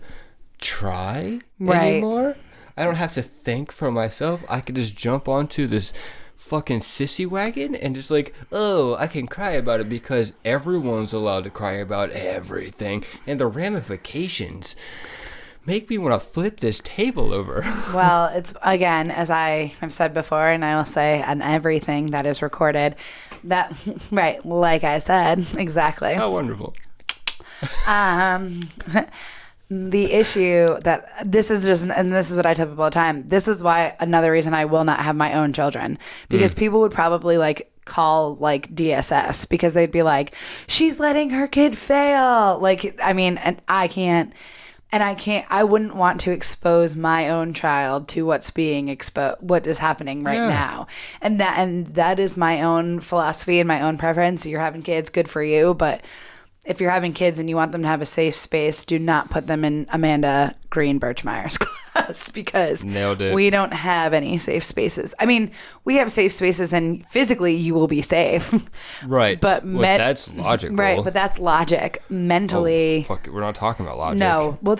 try anymore. I don't have to think for myself. I can just jump onto this fucking sissy wagon and just like, oh, I can cry about it because everyone's allowed to cry about everything. And the ramifications make me want to flip this table over. Well, it's, again, as I have said before, and I will say on everything that is recorded, that, right, like I said, exactly. How wonderful. The issue that this is just, and this is what I tell people all the time, this is why another reason I will not have my own children, because people would probably like call like DSS because they'd be like, she's letting her kid fail. Like, I mean, and I wouldn't want to expose my own child to what's being exposed, what is happening right now. And that is my own philosophy and my own preference. You're having kids, good for you. But if you're having kids and you want them to have a safe space, do not put them in Amanda Green Birchmeier's class because we don't have any safe spaces. I mean, we have safe spaces and physically you will be safe. Right. But that's logical. Right, but that's logic. Mentally. Oh, fuck it. We're not talking about logic. No. Well,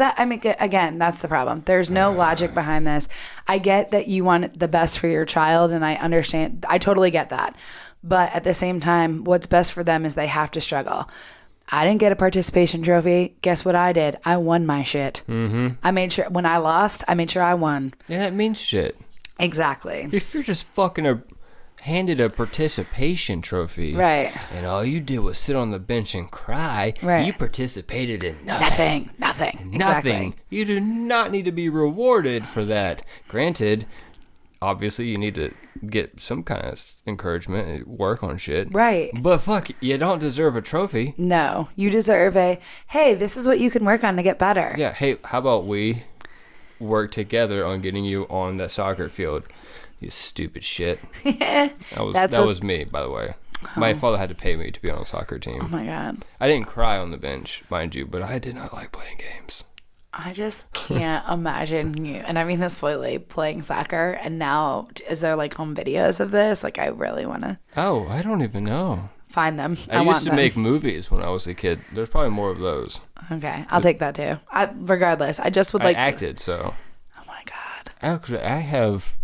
again, that's the problem. There's no logic behind this. I get that you want the best for your child and I understand. I totally get that. But at the same time, what's best for them is they have to struggle. I didn't get a participation trophy. Guess what I did? I won my shit. Mm-hmm. I made sure, when I lost, I made sure I won. Yeah, it means shit. Exactly. If you're just fucking handed a participation trophy. Right. And all you did was sit on the bench and cry. Right. You participated in nothing. Nothing. Exactly. You do not need to be rewarded for that. Granted, obviously you need to get some kind of encouragement and work on shit. Right. But fuck, you don't deserve a trophy. No. You deserve hey, this is what you can work on to get better. Yeah. Hey, how about we work together on getting you on the soccer field? You stupid shit. That was me, by the way. My father had to pay me to be on a soccer team. Oh my God. I didn't cry on the bench, mind you, but I did not like playing games. I just can't imagine you. And I mean this fully playing soccer. And now, is there like home videos of this? Like, I really want to. Oh, I don't even know. Find them. I used to make movies when I was a kid. There's probably more of those. Okay, I'll take that too. Regardless, I just would like. I acted, so. Oh my God. Actually, I have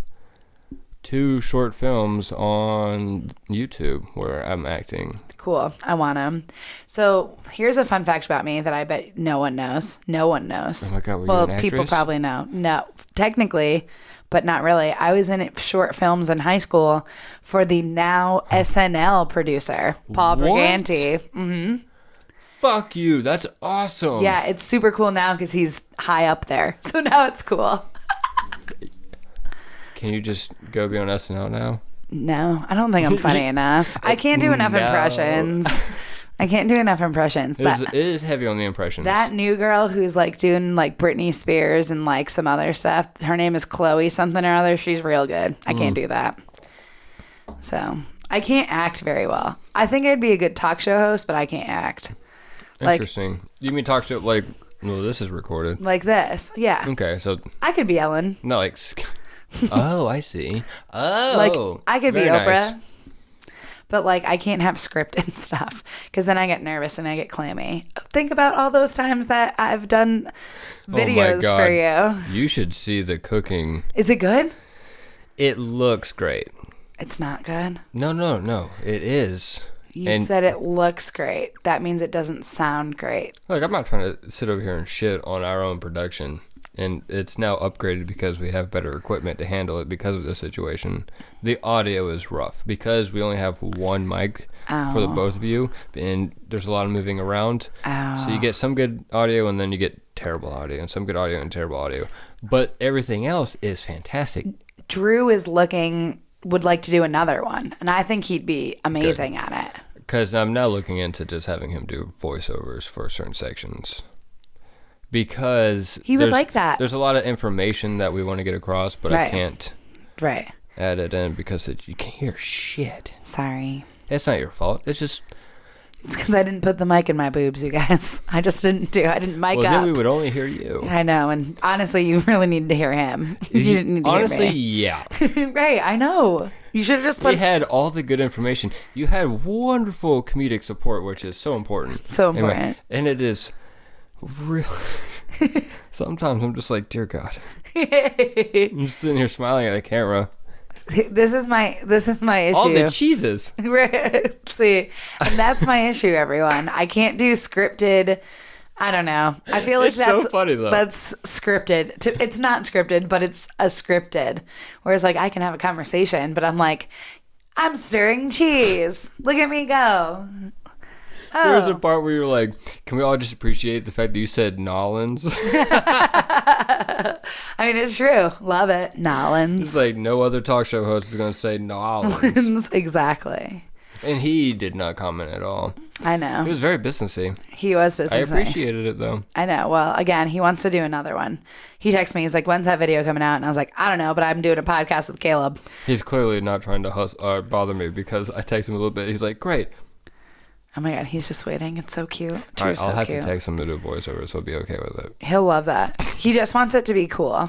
2 short films on YouTube where I'm acting. Cool. I want them. So here's a fun fact about me that I bet no one knows. No one knows. Oh my God, were you well, an actress? People probably know. No, technically, but not really. I was in short films in high school for the now SNL producer, Paul Briganti. Mm-hmm. Fuck you. That's awesome. Yeah, it's super cool now because he's high up there. So now it's cool. Can you just go be on SNL now? No, I don't think I'm funny enough. I can't do enough impressions. I can't do enough impressions. It is heavy on the impressions. That new girl who's like doing like Britney Spears and like some other stuff, her name is Chloe something or other. She's real good. I can't do that. So I can't act very well. I think I'd be a good talk show host, but I can't act. Interesting. You mean talk show like? Well, this is recorded. Like this. Yeah. Okay, so I could be Ellen. no, like. Oh, I see. Oh, Like I could be very Oprah. nice. But like I can't have scripted stuff because then I get nervous and I get clammy. Think about all those times that I've done videos for you. You should see the cooking. Is it good? It looks great. It's not good. No. It is. You said it looks great. That means it doesn't sound great. Look, I'm not trying to sit over here and shit on our own production. And it's now upgraded because we have better equipment to handle it because of this situation. The audio is rough because we only have one mic for the both of you, and there's a lot of moving around. So you get some good audio and then you get terrible audio, and some good audio and terrible audio. But everything else is fantastic. Drew would like to do another one, and I think he'd be amazing at it. Because I'm now looking into just having him do voiceovers for certain sections. Because he would like that. There's a lot of information that we want to get across, but I can't add it in because you can't hear shit. Sorry. It's not your fault. It's because I didn't put the mic in my boobs, you guys. I didn't mic up. Well, then we would only hear you. I know, and honestly, you really needed to hear him. You didn't need to honestly, hear me. yeah. Right, I know. You should have just put... We had all the good information. You had wonderful comedic support, which is so important. So important. And it is really... Sometimes I'm just like, dear God. I'm just sitting here smiling at the camera. This is my issue. All the cheeses. See, and that's my issue, everyone. I can't do scripted. I don't know. I feel like It's so funny, though. That's scripted. It's not scripted, but it's a scripted. Whereas, like, I can have a conversation, but I'm like, I'm stirring cheese. Look at me go. There was a part where you were like, can we all just appreciate the fact that you said Nollins? I mean, it's true. Love it. Nollins. It's like no other talk show host is going to say Nollins. Exactly. And he did not comment at all. I know. He was very businessy. He was businessy. I appreciated it, though. I know. Well, again, he wants to do another one. He texted me. He's like, when's that video coming out? And I was like, I don't know, but I'm doing a podcast with Caleb. He's clearly not trying to bother me because I text him a little bit. He's like, great. Oh my God, he's just waiting. It's so cute. All right, I'll have to text him to do a voiceover, so he'll be okay with it. He'll love that. He just wants it to be cool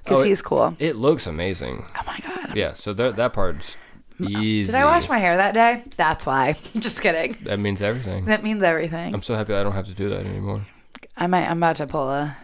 because he's cool. It looks amazing. Oh my God. Yeah, so that part's easy. Did I wash my hair that day? That's why. Just kidding. That means everything. That means everything. I'm so happy I don't have to do that anymore. I'm about to pull a...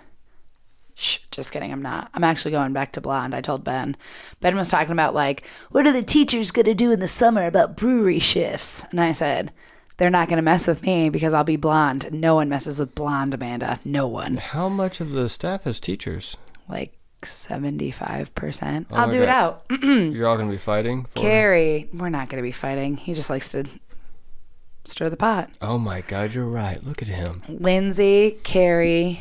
Shh, just kidding. I'm not. I'm actually going back to blonde. I told Ben. Ben was talking about, like, what are the teachers going to do in the summer about brewery shifts? And I said... They're not going to mess with me because I'll be blonde. No one messes with blonde, Amanda. No one. How much of the staff is teachers? Like 75%. Oh I'll do it out. You're all going to be fighting? Carrie, we're not going to be fighting. He just likes to stir the pot. Oh my God, you're right. Look at him. Lindsay, Carrie,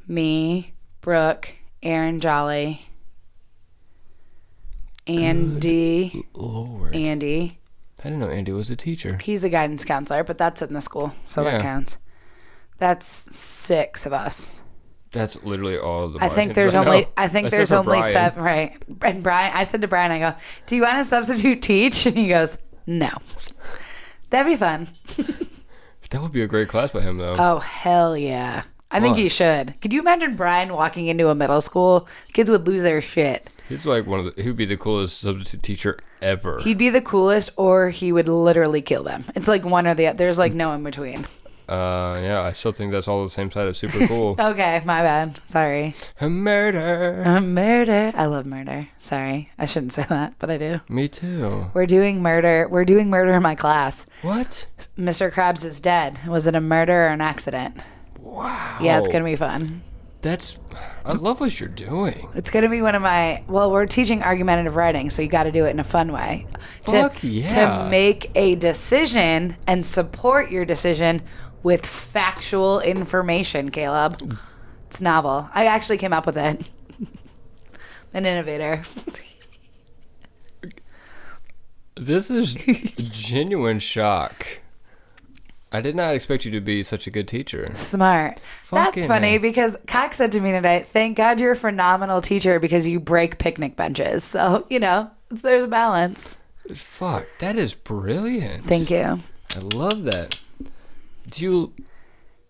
me, Brooke, Aaron Jolly, Andy. Good Lord. Andy. I didn't know Andy was a teacher. He's a guidance counselor, but that's in the school, so that counts. That's 6 of us. That's literally all of the I think there's only 7, right? And Brian, I said to Brian, I go, "Do you want to substitute teach?" And he goes, "No." That'd be fun. That would be a great class by him, though. Oh hell yeah! I think he should. Could you imagine Brian walking into a middle school? Kids would lose their shit. He's like he'd be the coolest substitute teacher ever. He'd be the coolest, or he would literally kill them. It's like one or the other. There's like no in between. Yeah, I still think that's all the same side of super cool. Okay, my bad. Sorry. Murder. Murder. I love murder. Sorry, I shouldn't say that, but I do. Me too. We're doing murder. We're doing murder in my class. What? Mr. Krabs is dead. Was it a murder or an accident? Wow. Yeah, it's gonna be fun. I love what you're doing. It's going to be one of my... Well, we're teaching argumentative writing, so you got to do it in a fun way. To make a decision and support your decision with factual information, Caleb. It's novel. I actually came up with it. An innovator. This is genuine shock. I did not expect you to be such a good teacher. Smart. That's funny because Cox said to me today, thank God you're a phenomenal teacher because you break picnic benches. So, there's a balance. Fuck, that is brilliant. Thank you. I love that. You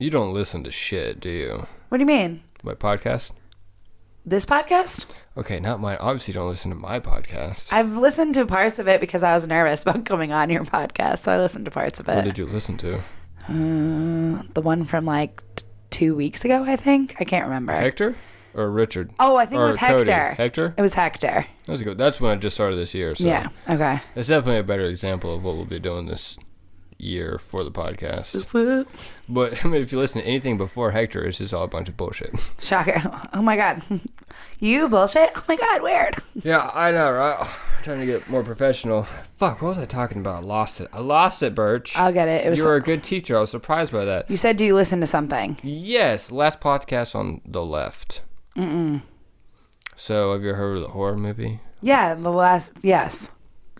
don't listen to shit, do you? What do you mean? My podcast? This podcast? Okay, not mine. Obviously, you don't listen to my podcast. I've listened to parts of it because I was nervous about coming on your podcast, so I listened to parts of it. What did you listen to? The one from like 2 weeks ago, I think. I can't remember. Hector or Richard? Oh, I think it was Cody? Hector. Hector? It was Hector. That was good. That's when I just started this year. So Yeah. Okay. it's definitely a better example of what we'll be doing this year for the podcast. Whoop. But I mean, if you listen to anything before Hector, it's just all a bunch of bullshit. Shocker. Oh my God. You bullshit? Oh my God, weird. Yeah, I know, right? Trying to get more professional. Fuck, what was I talking about? I lost it, Birch. I'll get it. You were a good teacher. I was surprised by that. You said, do you listen to something? Yes, last podcast on the left. So, have you ever heard of the horror movie? Yeah, yes.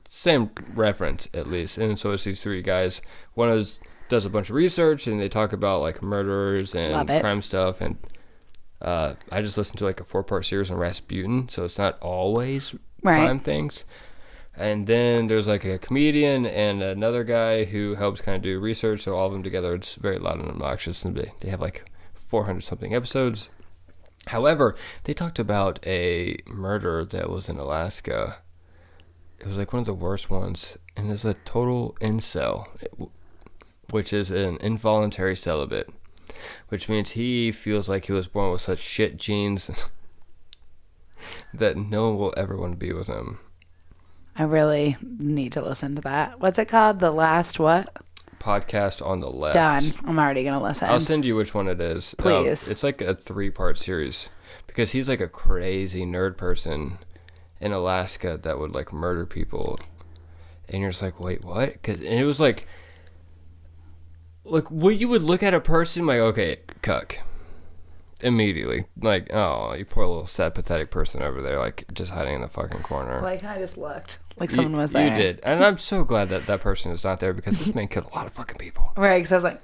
Same reference, at least. And so it's these three guys. One does a bunch of research, and they talk about, like, murderers and crime stuff. And I just listened to, like, a 4-part series on Rasputin, so it's not always crime things. And then there's, like, a comedian and another guy who helps kind of do research, so all of them together, it's very loud and obnoxious, and they have, like, 400-something episodes. However, they talked about a murder that was in Alaska. It was like one of the worst ones, and it's a total incel, which is an involuntary celibate, which means he feels like he was born with such shit genes that no one will ever want to be with him. I really need to listen to that. What's it called? The last what? Podcast on the left. Done. I'm already going to listen. I'll send you which one it is. Please. It's like a 3-part series because he's like a crazy nerd person in Alaska that would like murder people, and you're just like, wait, what? And it was like what you would look at a person like, okay, cuck, immediately, like, oh, you poor little sad pathetic person over there, like just hiding in the fucking corner. Like I just looked like someone was there. You did, and I'm so glad that person is not there because this man killed a lot of fucking people. Right, because I was like,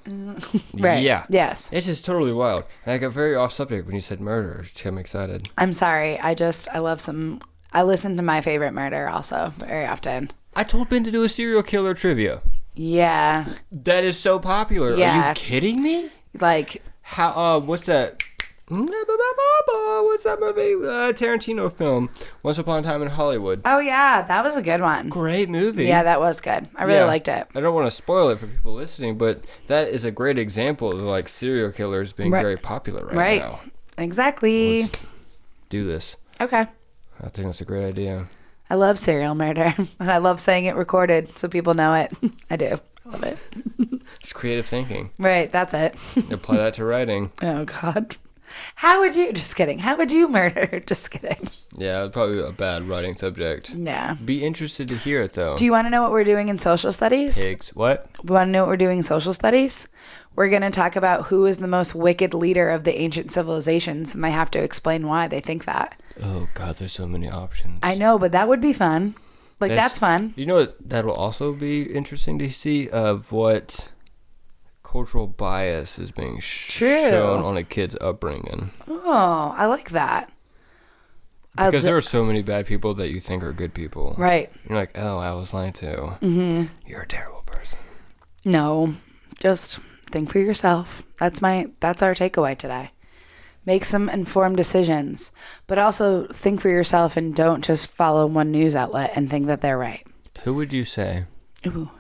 right. Yeah. Yes. It's just totally wild, and I got very off subject when you said murder. It got me excited. I'm sorry. I listen to My Favorite Murder also very often. I told Ben to do a serial killer trivia. Yeah. That is so popular. Yeah. Are you kidding me? Like, how? What's that? What's that movie? Tarantino film, Once Upon a Time in Hollywood. oh yeah, that was a good one. Great movie. Yeah, that was good. I really liked it. I don't want to spoil it for people listening, but that is a great example of like serial killers being very popular right now. Exactly. Let's do this. Okay. I think that's a great idea. I love serial murder, and I love saying it recorded so people know it. I do. I love it. It's creative thinking. Right, that's it. Apply that to writing. Oh, God. How would you murder? Just kidding. Yeah, it's probably a bad writing subject. Yeah. Be interested to hear it, though. Do you want to know what we're doing in social studies? Pigs. What? We want to know what we're doing in social studies? We're going to talk about who is the most wicked leader of the ancient civilizations, and they have to explain why they think that. Oh, God, there's so many options. I know, but that would be fun. Like, that's fun. You know what? That'll also be interesting to see of what cultural bias is being shown on a kid's upbringing. Oh, I like that. Because there are so many bad people that you think are good people. Right. You're like, oh, I was lying to. Mm-hmm. You're a terrible person. No, just think for yourself. That's our takeaway today. Make some informed decisions, but also think for yourself and don't just follow one news outlet and think that they're right. Who would you say? Ooh.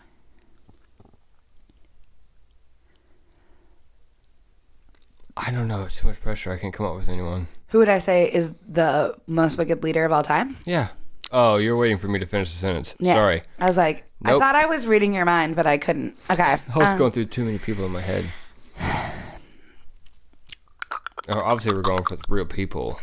I don't know. It's too much pressure. I can't come up with anyone. Who would I say is the most wicked leader of all time? Yeah. Oh, you're waiting for me to finish the sentence. Yeah. Sorry. I was like, Nope. I thought I was reading your mind, but I couldn't. Okay. I was going through too many people in my head. Obviously, we're going for real people.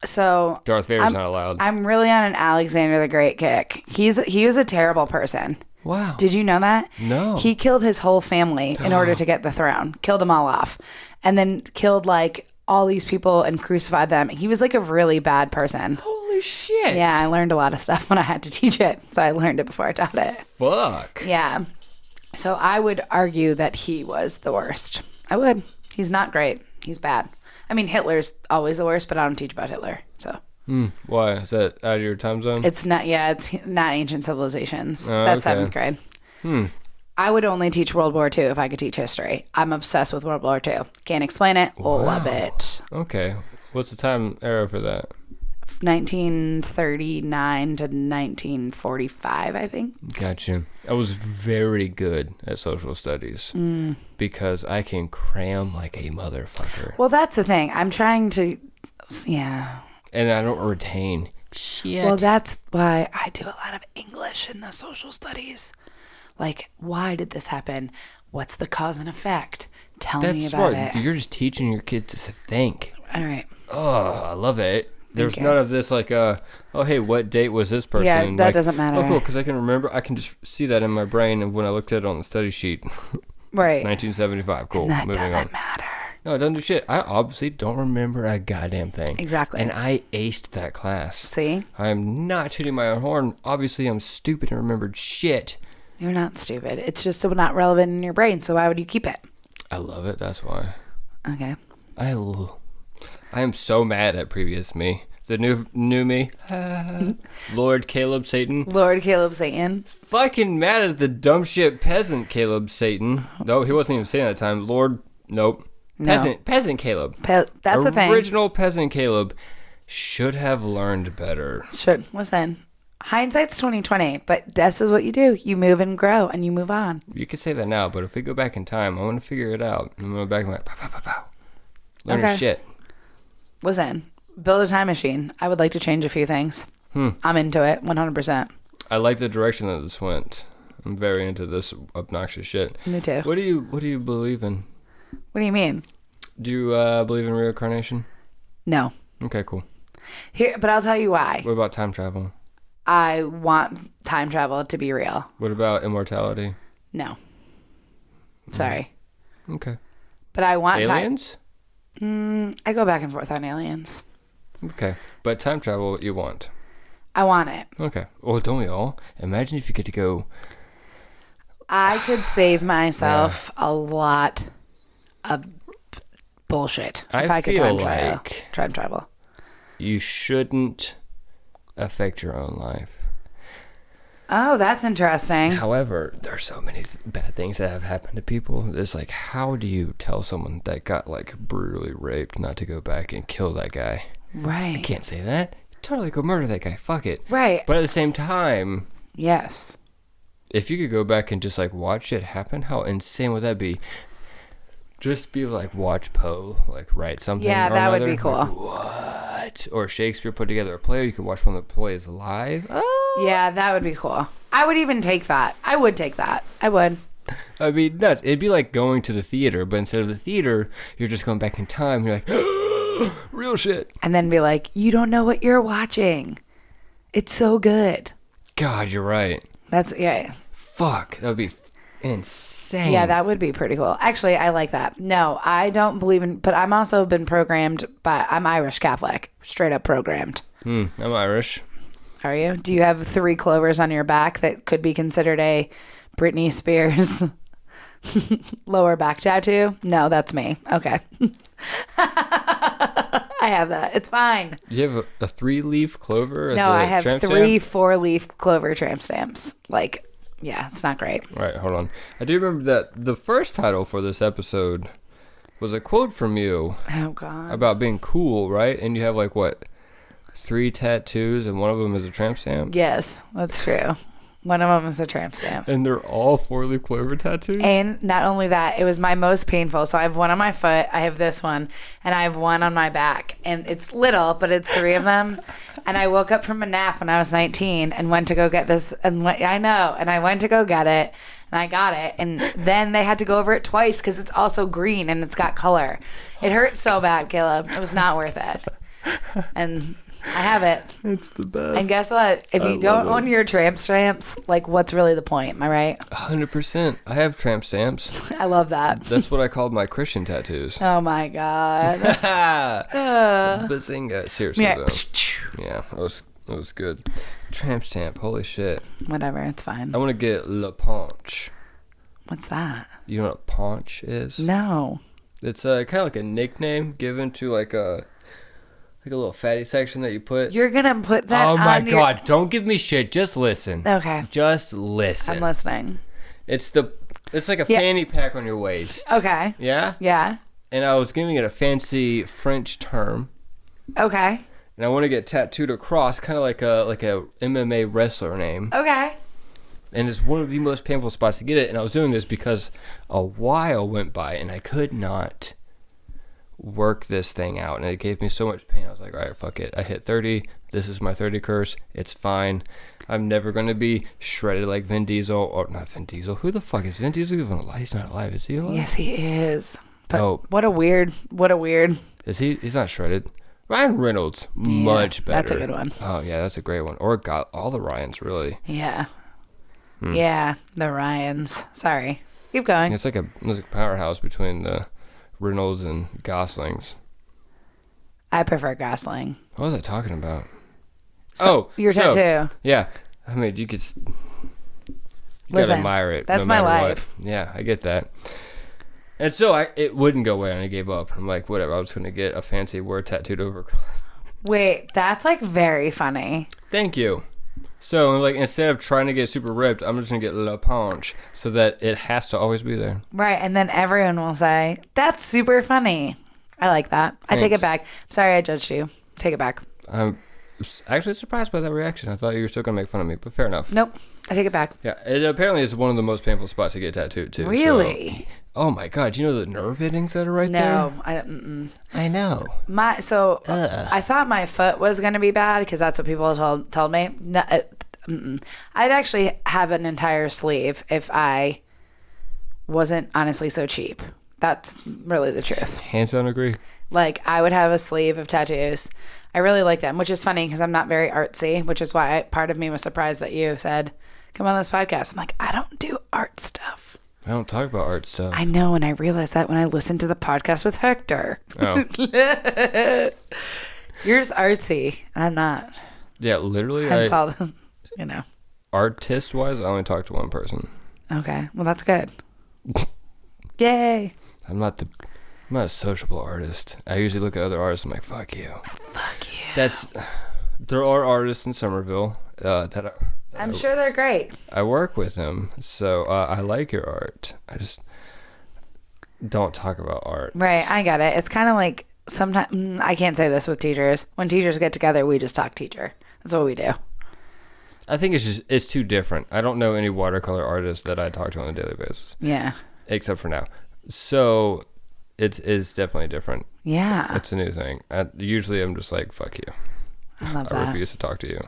So Darth Vader's not allowed. I'm really on an Alexander the Great kick. He was a terrible person. Wow. Did you know that? No. He killed his whole family in order to get the throne. Killed them all off. And then killed like all these people and crucified them. He was like a really bad person. Holy shit. Yeah, I learned a lot of stuff when I had to teach it. So I learned it before I taught it. Fuck. Yeah. So I would argue that he was the worst. I would. He's not great. He's bad. I mean, Hitler's always the worst, but I don't teach about Hitler. So. Why? Is that out of your time zone? It's not. Yeah, it's not ancient civilizations. Oh, That's okay. 7th grade. I would only teach World War II if I could teach history. I'm obsessed with World War II. Can't explain it. Love it. Okay. What's the time era for that? 1939 to 1945, I think. Gotcha. I was very good at social studies because I can cram like a motherfucker. Well, that's the thing. I'm trying to, yeah. And I don't retain shit. Well, that's why I do a lot of English in the social studies. Like, why did this happen? What's the cause and effect? Tell me That's about smart. it. You're just teaching your kids to think. All right. Oh, I love it. There's you. none of this like, oh, hey, what date was this person? Yeah, that like, doesn't matter. Oh, cool, because I can remember. I can just see that in my brain of when I looked at it on the study sheet. Right. 1975. Cool. And that Moving doesn't on. matter. No, it doesn't do shit. I obviously don't remember a goddamn thing. Exactly. And I aced that class. See? I'm not tooting my own horn. Obviously, I'm stupid and remembered shit. You're not stupid. It's just not relevant in your brain, so why would you keep it? I love it. That's why. Okay. I am so mad at previous me. The new me. Lord Caleb Satan. Lord Caleb Satan. Fucking mad at the dumb shit peasant Caleb Satan. No, he wasn't even saying that time. Lord, nope. No. Peasant Caleb. That's the thing. Original peasant Caleb should have learned better. Should. Listen. Hindsight's 20/20, but this is what you do. You move and grow, and you move on. You could say that now, but if we go back in time, I want to figure it out. I'm going back and like, pow, pow, pow, pow. Learn your shit. Listen, build a time machine. I would like to change a few things. I'm into it, 100%. I like the direction that this went. I'm very into this obnoxious shit. Me too. What do you believe in? What do you mean? Do you believe in reincarnation? No. Okay, cool. Here, but I'll tell you why. What about time travel? I want time travel to be real. What about immortality? No. Sorry. Okay. But I want aliens? I go back and forth on aliens. Okay. But time travel you want. I want it. Okay. Well, don't we all? Imagine if you get to go. I could save myself a lot of bullshit if I could feel time travel. You shouldn't affect your own life. Oh, that's interesting. However, there are so many bad things that have happened to people. It's like, how do you tell someone that got like brutally raped not to go back and kill that guy? Right. I can't say that. Totally go murder that guy. Fuck it. Right. But at the same time, yes. if you could go back and just like watch it happen, how insane would that be? Just be like, watch Poe like write something. Yeah, or that would another. be cool. Like, what? Or Shakespeare put together a play. You can watch one that plays live. Oh. Yeah, that would be cool. I would even take that. I would take that. I would. I mean, nuts. It'd be like going to the theater, but instead of the theater, you're just going back in time. You're like, real shit. And then be like, you don't know what you're watching. It's so good. God, you're right. That's, yeah. Fuck. That would be insane. Yeah, that would be pretty cool. Actually, I like that. No, I don't believe in, but I'm also been programmed I'm Irish Catholic. Straight up programmed. I'm Irish. Are you? Do you have 3 clovers on your back that could be considered a Britney Spears lower back tattoo? No, that's me. Okay. I have that. It's fine. You have a 3-leaf clover? No, I have tramp 3 stamp? 4-leaf clover tramp stamps. Like, yeah, it's not great. All right, hold on. I do remember that the first title for this episode was a quote from you Oh, God. about being cool, right? And you have like, what, 3 tattoos and one of them is a tramp stamp? Yes, that's true. One of them is a tramp stamp. And they're all 4-leaf clover tattoos? And not only that, it was my most painful. So I have one on my foot, I have this one, and I have one on my back. And it's little, but it's 3 of them. And I woke up from a nap when I was 19 and went to go get this. And I know. And I went to go get it. And I got it. And then they had to go over it twice because it's also green and it's got color. It hurt so bad, Caleb. It was not worth it. And I have it. It's the best. And guess what? If you don't own your tramp stamps, like, what's really the point? Am I right? 100%. I have tramp stamps. I love that. That's what I called my Christian tattoos. Oh my God. Bazinga. Seriously, Yeah. though. Yeah, that was good. Tramp stamp. Holy shit. Whatever, it's fine. I want to get Le Paunch. What's that? You know what paunch is? No. It's kind of like a nickname given to like a little fatty section that you put. You're gonna put that Oh my on God! Don't give me shit. Just listen. Okay. Just listen. I'm listening. It's the It's like a Yeah. fanny pack on your waist. Okay. Yeah? Yeah. And I was giving it a fancy French term. Okay. And I want to get tattooed across, kind of like a MMA wrestler name. Okay. And it's one of the most painful spots to get it. And I was doing this because a while went by and I could not work this thing out. And it gave me so much pain. I was like, all right, fuck it. I hit 30. This is my 30 curse. It's fine. I'm never going to be shredded like Vin Diesel. Or not Vin Diesel. Who the fuck is Vin Diesel even alive? He's not alive. Is he alive? Yes, he is. But Oh. what a weird. Is he? He's not shredded. Ryan Reynolds. Much better. That's a good one. Oh, yeah. That's a great one. Or got all the Ryans, really. Yeah. Yeah. The Ryans. Sorry. Keep going. It's like a powerhouse between the Reynolds and Goslings. I prefer Gosling. What was I talking about? Your tattoo. Yeah. I mean, you gotta Listen, admire it. that's no my matter life. What. Yeah, I get that. And so it wouldn't go away, and I gave up. I'm like, whatever. I was gonna get a fancy word tattooed over. Wait, that's like very funny. Thank you. So like instead of trying to get super ripped, I'm just gonna get La Ponche so that it has to always be there. Right, and then everyone will say, that's super funny. I like that. I take it Thanks. back. I'm sorry I judged you. Take it back. I'm actually surprised by that reaction. I thought you were still gonna make fun of me, but fair enough. Nope. I take it back. Yeah, it apparently is one of the most painful spots to get tattooed too. Really? So, oh my god, do you know the nerve endings that are right No, there? I know. I thought my foot was gonna be bad because that's what people told me. No, I'd actually have an entire sleeve if I wasn't honestly so cheap. That's really the truth. Hands down agree. Like I would have a sleeve of tattoos. I really like them, which is funny because I'm not very artsy, which is why part of me was surprised that you said, come on this podcast. I'm like, I don't do art stuff. I don't talk about art stuff. I know, and I realized that when I listened to the podcast with Hector. Oh. You're just artsy, and I'm not. Yeah, literally, Hence all the, you know. artist-wise, I only talk to one person. Okay, well, that's good. Yay. I'm not a sociable artist. I usually look at other artists and I'm like, fuck you. Fuck you. There are artists in Somerville I'm sure they're great. I work with them, so I like your art. I just don't talk about art. Right, I get it. It's kind of like sometimes, I can't say this with teachers. When teachers get together, we just talk teacher. That's what we do. I think it's too different. I don't know any watercolor artists that I talk to on a daily basis. Yeah. Except for now. So it's definitely different. Yeah. It's a new thing. Usually I'm just like, fuck you. I love I that. refuse to talk to you.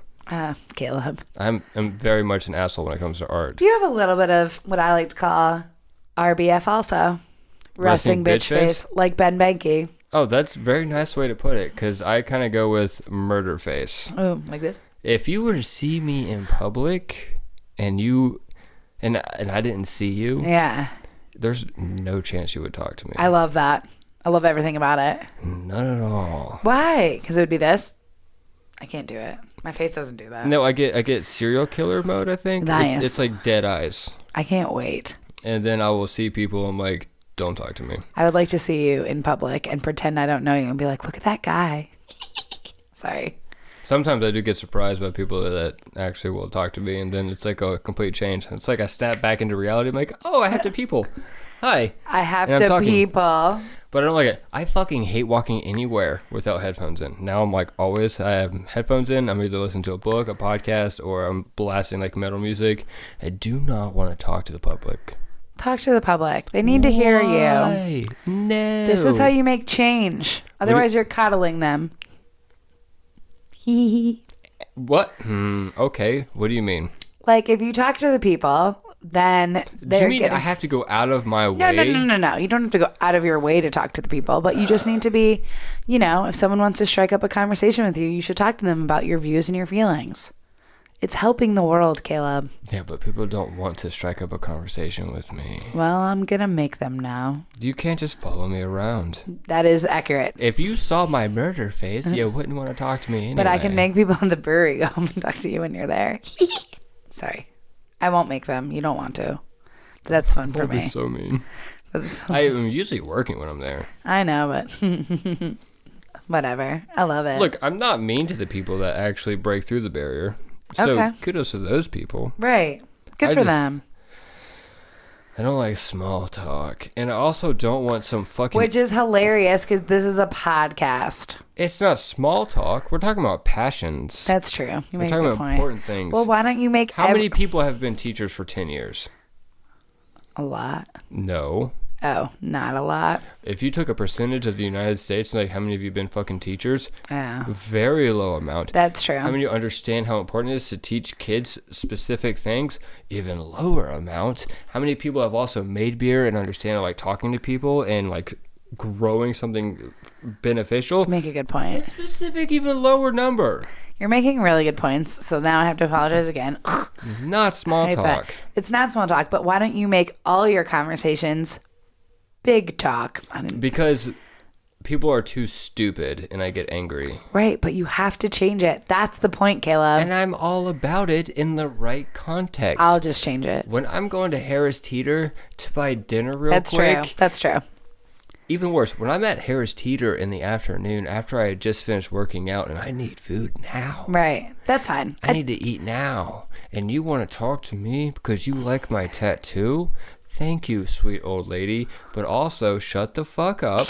Caleb. I'm very much an asshole when it comes to art. You have a little bit of what I like to call RBF also. Resting bitch face. Like Ben Benke. Oh, that's a very nice way to put it, because I kind of go with murder face. Oh, like this? If you were to see me in public and I didn't see you, Yeah. there's no chance you would talk to me. I love that. I love everything about it. None at all. Why? Because it would be this? I can't do it. My face doesn't do that. No, I get serial killer mode, I think. Nice. It's like dead eyes. I can't wait. And then I will see people, I'm like, don't talk to me. I would like to see you in public and pretend I don't know you and be like, look at that guy. Sorry. Sometimes I do get surprised by people that actually will talk to me, and then it's like a complete change. It's like I snap back into reality. I'm like, oh, I have to people. Hi. I have And I'm to talking. people. But I don't like it. I fucking hate walking anywhere without headphones in. Now I'm like always, I have headphones in. I'm either listening to a book, a podcast, or I'm blasting like metal music. I do not want to talk to the public. Talk to the public. They need to hear you. Why? No. This is how you make change. Otherwise, you're coddling them. What? Okay. What do you mean? Like, if you talk to the people, then Do they're you mean getting... I have to go out of my way? No. You don't have to go out of your way to talk to the people, but you just need to be, if someone wants to strike up a conversation with you, you should talk to them about your views and your feelings. It's helping the world, Caleb. Yeah, but people don't want to strike up a conversation with me. Well, I'm going to make them now. You can't just follow me around. That is accurate. If you saw my murder face, you wouldn't want to talk to me anyway. But I can make people in the brewery go home and talk to you when you're there. Sorry. I won't make them. You don't want to. But that's fun for That me. is so mean. I am usually working when I'm there. I know, but whatever. I love it. Look, I'm not mean to the people that actually break through the barrier. So Okay. kudos to those people. Right. Good for them. I don't like small talk. And I also don't want some fucking... Which is hilarious because this is a podcast. It's not small talk. We're talking about passions. That's true. You We're make a talking good about point. important things. Well, why don't you make How many people have been teachers for 10 years? A lot. No. Oh, not a lot. If you took a percentage of the United States, like how many of you have been fucking teachers? Oh, Very low amount. that's true. How many of you understand how important it is to teach kids specific things? Even lower amount. How many people have also made beer and understand like talking to people and like growing something beneficial? You make a good point. A specific, even lower number. You're making really good points. So now I have to apologize again. Not small I bet. talk. It's not small talk, but why don't you make all your conversations big talk? Because people are too stupid and I get angry. Right, but you have to change it. That's the point, Caleb. And I'm all about it in the right context. I'll just change it. When I'm going to Harris Teeter to buy dinner real That's quick. true. That's true. Even worse, when I'm at Harris Teeter in the afternoon after I had just finished working out and I need food now. Right. That's fine. I need to eat now. And you want to talk to me because you like my tattoo? Thank you, sweet old lady. But also, shut the fuck up.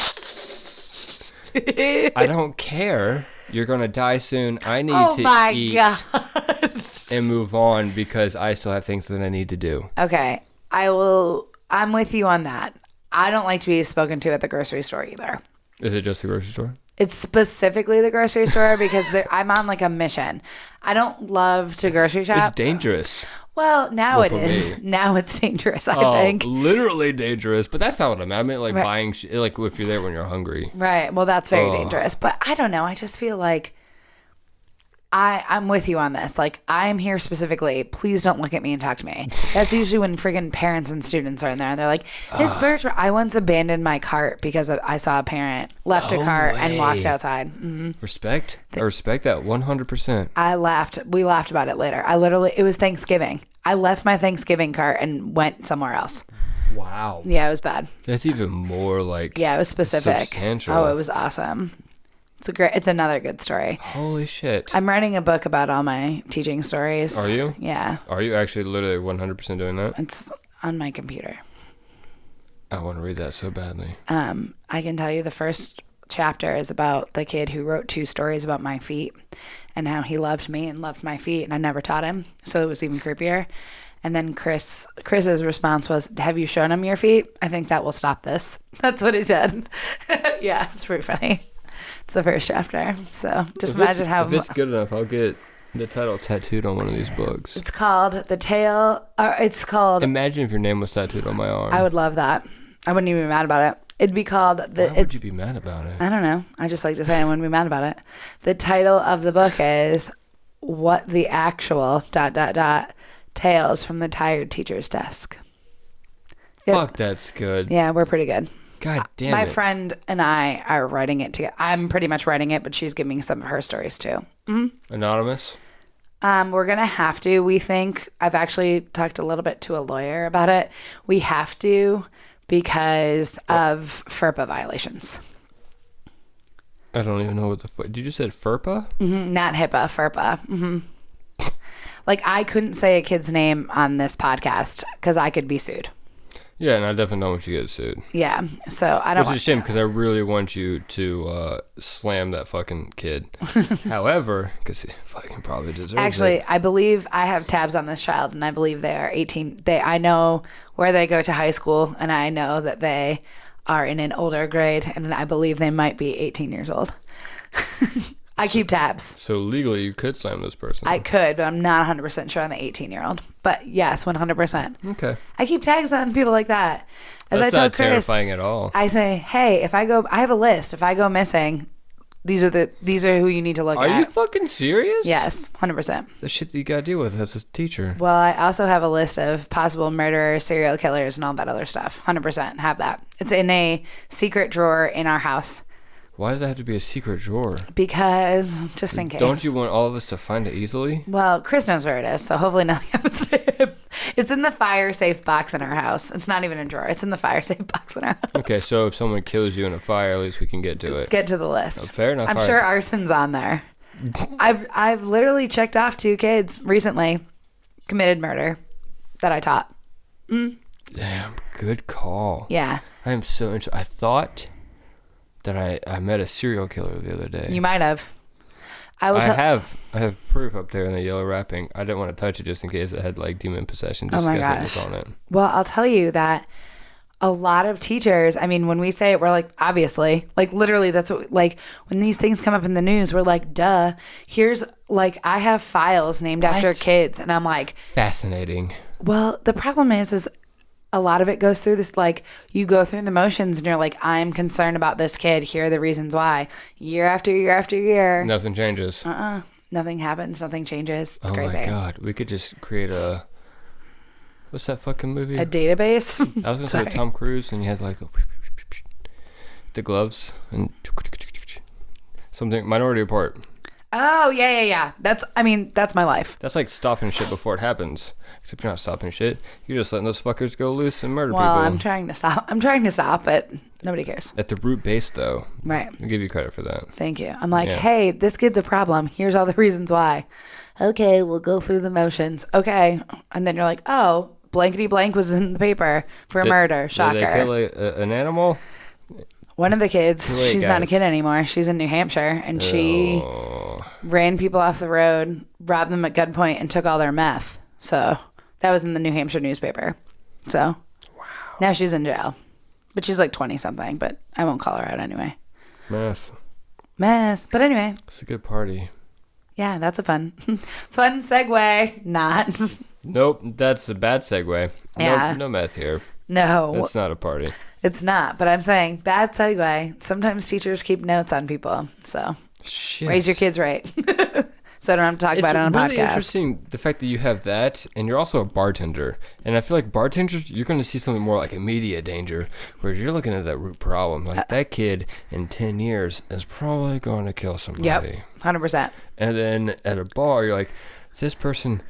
I don't care. You're going to die soon. I need to eat God. and move on because I still have things that I need to do. Okay. I'm with you on that. I don't like to be spoken to at the grocery store either. Is it just the grocery store? It's specifically the grocery store because I'm on like a mission. I don't love to grocery shop. It's dangerous. Well, now it for is. me. Now it's dangerous, I think. Literally dangerous. But that's not what I meant. I meant like Right. buying, like if you're there when you're hungry. Right. Well, that's very Oh. dangerous. But I don't know. I just feel like I'm with you on this. Like, I'm here specifically. Please don't look at me and talk to me. That's usually when friggin' parents and students are in there. And they're like, Miss Birch, I once abandoned my cart because I saw a parent left a No cart and walked way. outside. Hmm. Respect? I respect that 100%. I laughed. We laughed about it later. It was Thanksgiving. I left my Thanksgiving cart and went somewhere else. Wow. Yeah, it was bad. That's even more like Yeah, it was specific. substantial. Oh, it was awesome. It's another good story. Holy shit. I'm writing a book about all my teaching stories. Are you? Yeah. Are you actually literally 100% doing that? It's on my computer. I want to read that so badly. I can tell you the first chapter is about the kid who wrote 2 stories about my feet and how he loved me and loved my feet and I never taught him. So it was even creepier. And then Chris's response was, have you shown him your feet? I think that will stop this. That's what he said. Yeah, it's pretty funny. It's the first chapter. So just imagine how... If it's good enough, I'll get the title tattooed on one of these books. It's called The Tale... it's called... Imagine if your name was tattooed on my arm. I would love that. I wouldn't even be mad about it. It'd be called... Why would you be mad about it? I don't know. I just like to say I wouldn't be mad about it. The title of the book is What the Actual... Tales from the Tired Teacher's Desk. Fuck, that's good. Yeah, we're pretty good. God damn My it. friend and I are writing it together. I'm pretty much writing it, but she's giving some of her stories too. Anonymous? We're going to have to, we think. I've actually talked a little bit to a lawyer about it. We have to because of FERPA violations. I don't even know what the fuck. Did you just said FERPA? Not HIPAA, FERPA. Like, I couldn't say a kid's name on this podcast because I could be sued. Yeah, and I definitely don't want you to get sued. Yeah, so I don't Which is a shame because I really want you to slam that fucking kid. However, because he fucking probably deserves Actually, it. I believe I have tabs on this child, and I believe they are 18. I know where they go to high school, and I know that they are in an older grade, and I believe they might be 18 years old. I keep tabs. So legally, you could slam this person. I could, but I'm not 100% sure on the 18-year-old. But yes, 100%. Okay. I keep tags on people like that. As That's I not told Chris, terrifying at all. I say, hey, I have a list. If I go missing, these are who you need to look Are at. you fucking serious? Yes, 100%. The shit that you gotta deal with as a teacher. Well, I also have a list of possible murderers, serial killers, and all that other stuff. 100% have that. It's in a secret drawer in our house Why does that have to be a secret drawer? because just in case. Don't you want all of us to find it easily? Well, Chris knows where it is, so hopefully nothing happens to him. It's in the fire safe box in our house. It's not even a drawer. It's in the fire safe box in our house. Okay, so if someone kills you in a fire, at least we can get to it. Get to the list. Fair enough. I'm all sure right. arson's on there. I've literally checked off 2 kids recently committed murder that I taught. Damn, good call. Yeah. I am so interested. I thought that I met a serial killer the other day. You might have. I have proof up there in the yellow wrapping. I didn't want to touch it just in case it had like demon possession. Just Oh my in case it gosh. was on it. Well, I'll tell you that a lot of teachers, I mean, when we say it, we're like, obviously, like literally that's what, like when these things come up in the news, we're like, duh. Here's like, I have files named after kids and I'm like, fascinating. well, the problem is a lot of it goes through this, like you go through the motions and you're like, I'm concerned about this kid. Here are the reasons why. Year after year after year. Nothing changes. Nothing happens. Nothing changes. It's crazy. Oh my God. We could just create what's that fucking movie? A database? I was going to say Tom Cruise and he has like the gloves and something. Minority Report. Oh, yeah. That's my life. That's like stopping shit before it happens. Except you're not stopping shit. You're just letting those fuckers go loose and murder people. Well, I'm trying to stop, but nobody cares. At the root base, though. Right. I'll give you credit for that. Thank you. I'm like, hey, this kid's a problem. Here's all the reasons why. Okay, we'll go through the motions. Okay. And then you're like, oh, blankety blank was in the paper for murder. Shocker. Did they kill an animal? One of the kids, Wait, she's not a guys. kid anymore. She's in New Hampshire, and she ran people off the road, robbed them at gunpoint, and took all their meth. So that was in the New Hampshire newspaper. So now she's in jail. But she's like 20-something, but I won't call her out anyway. Mess. But anyway, It's a good party. yeah, that's a fun segue. Not. Nope, that's a bad segue. Yeah. No meth here. No. That's not a party. It's not, but I'm saying bad segue. Sometimes teachers keep notes on people, so Shit. raise your kids right, so I don't have to talk about it on a really podcast. Interesting the fact that you have that, and you're also a bartender. And I feel like bartenders, you're going to see something more like immediate danger, where you're looking at that root problem. Like that kid in 10 years is probably going to kill somebody. Yep, 100%. And then at a bar, you're like, this person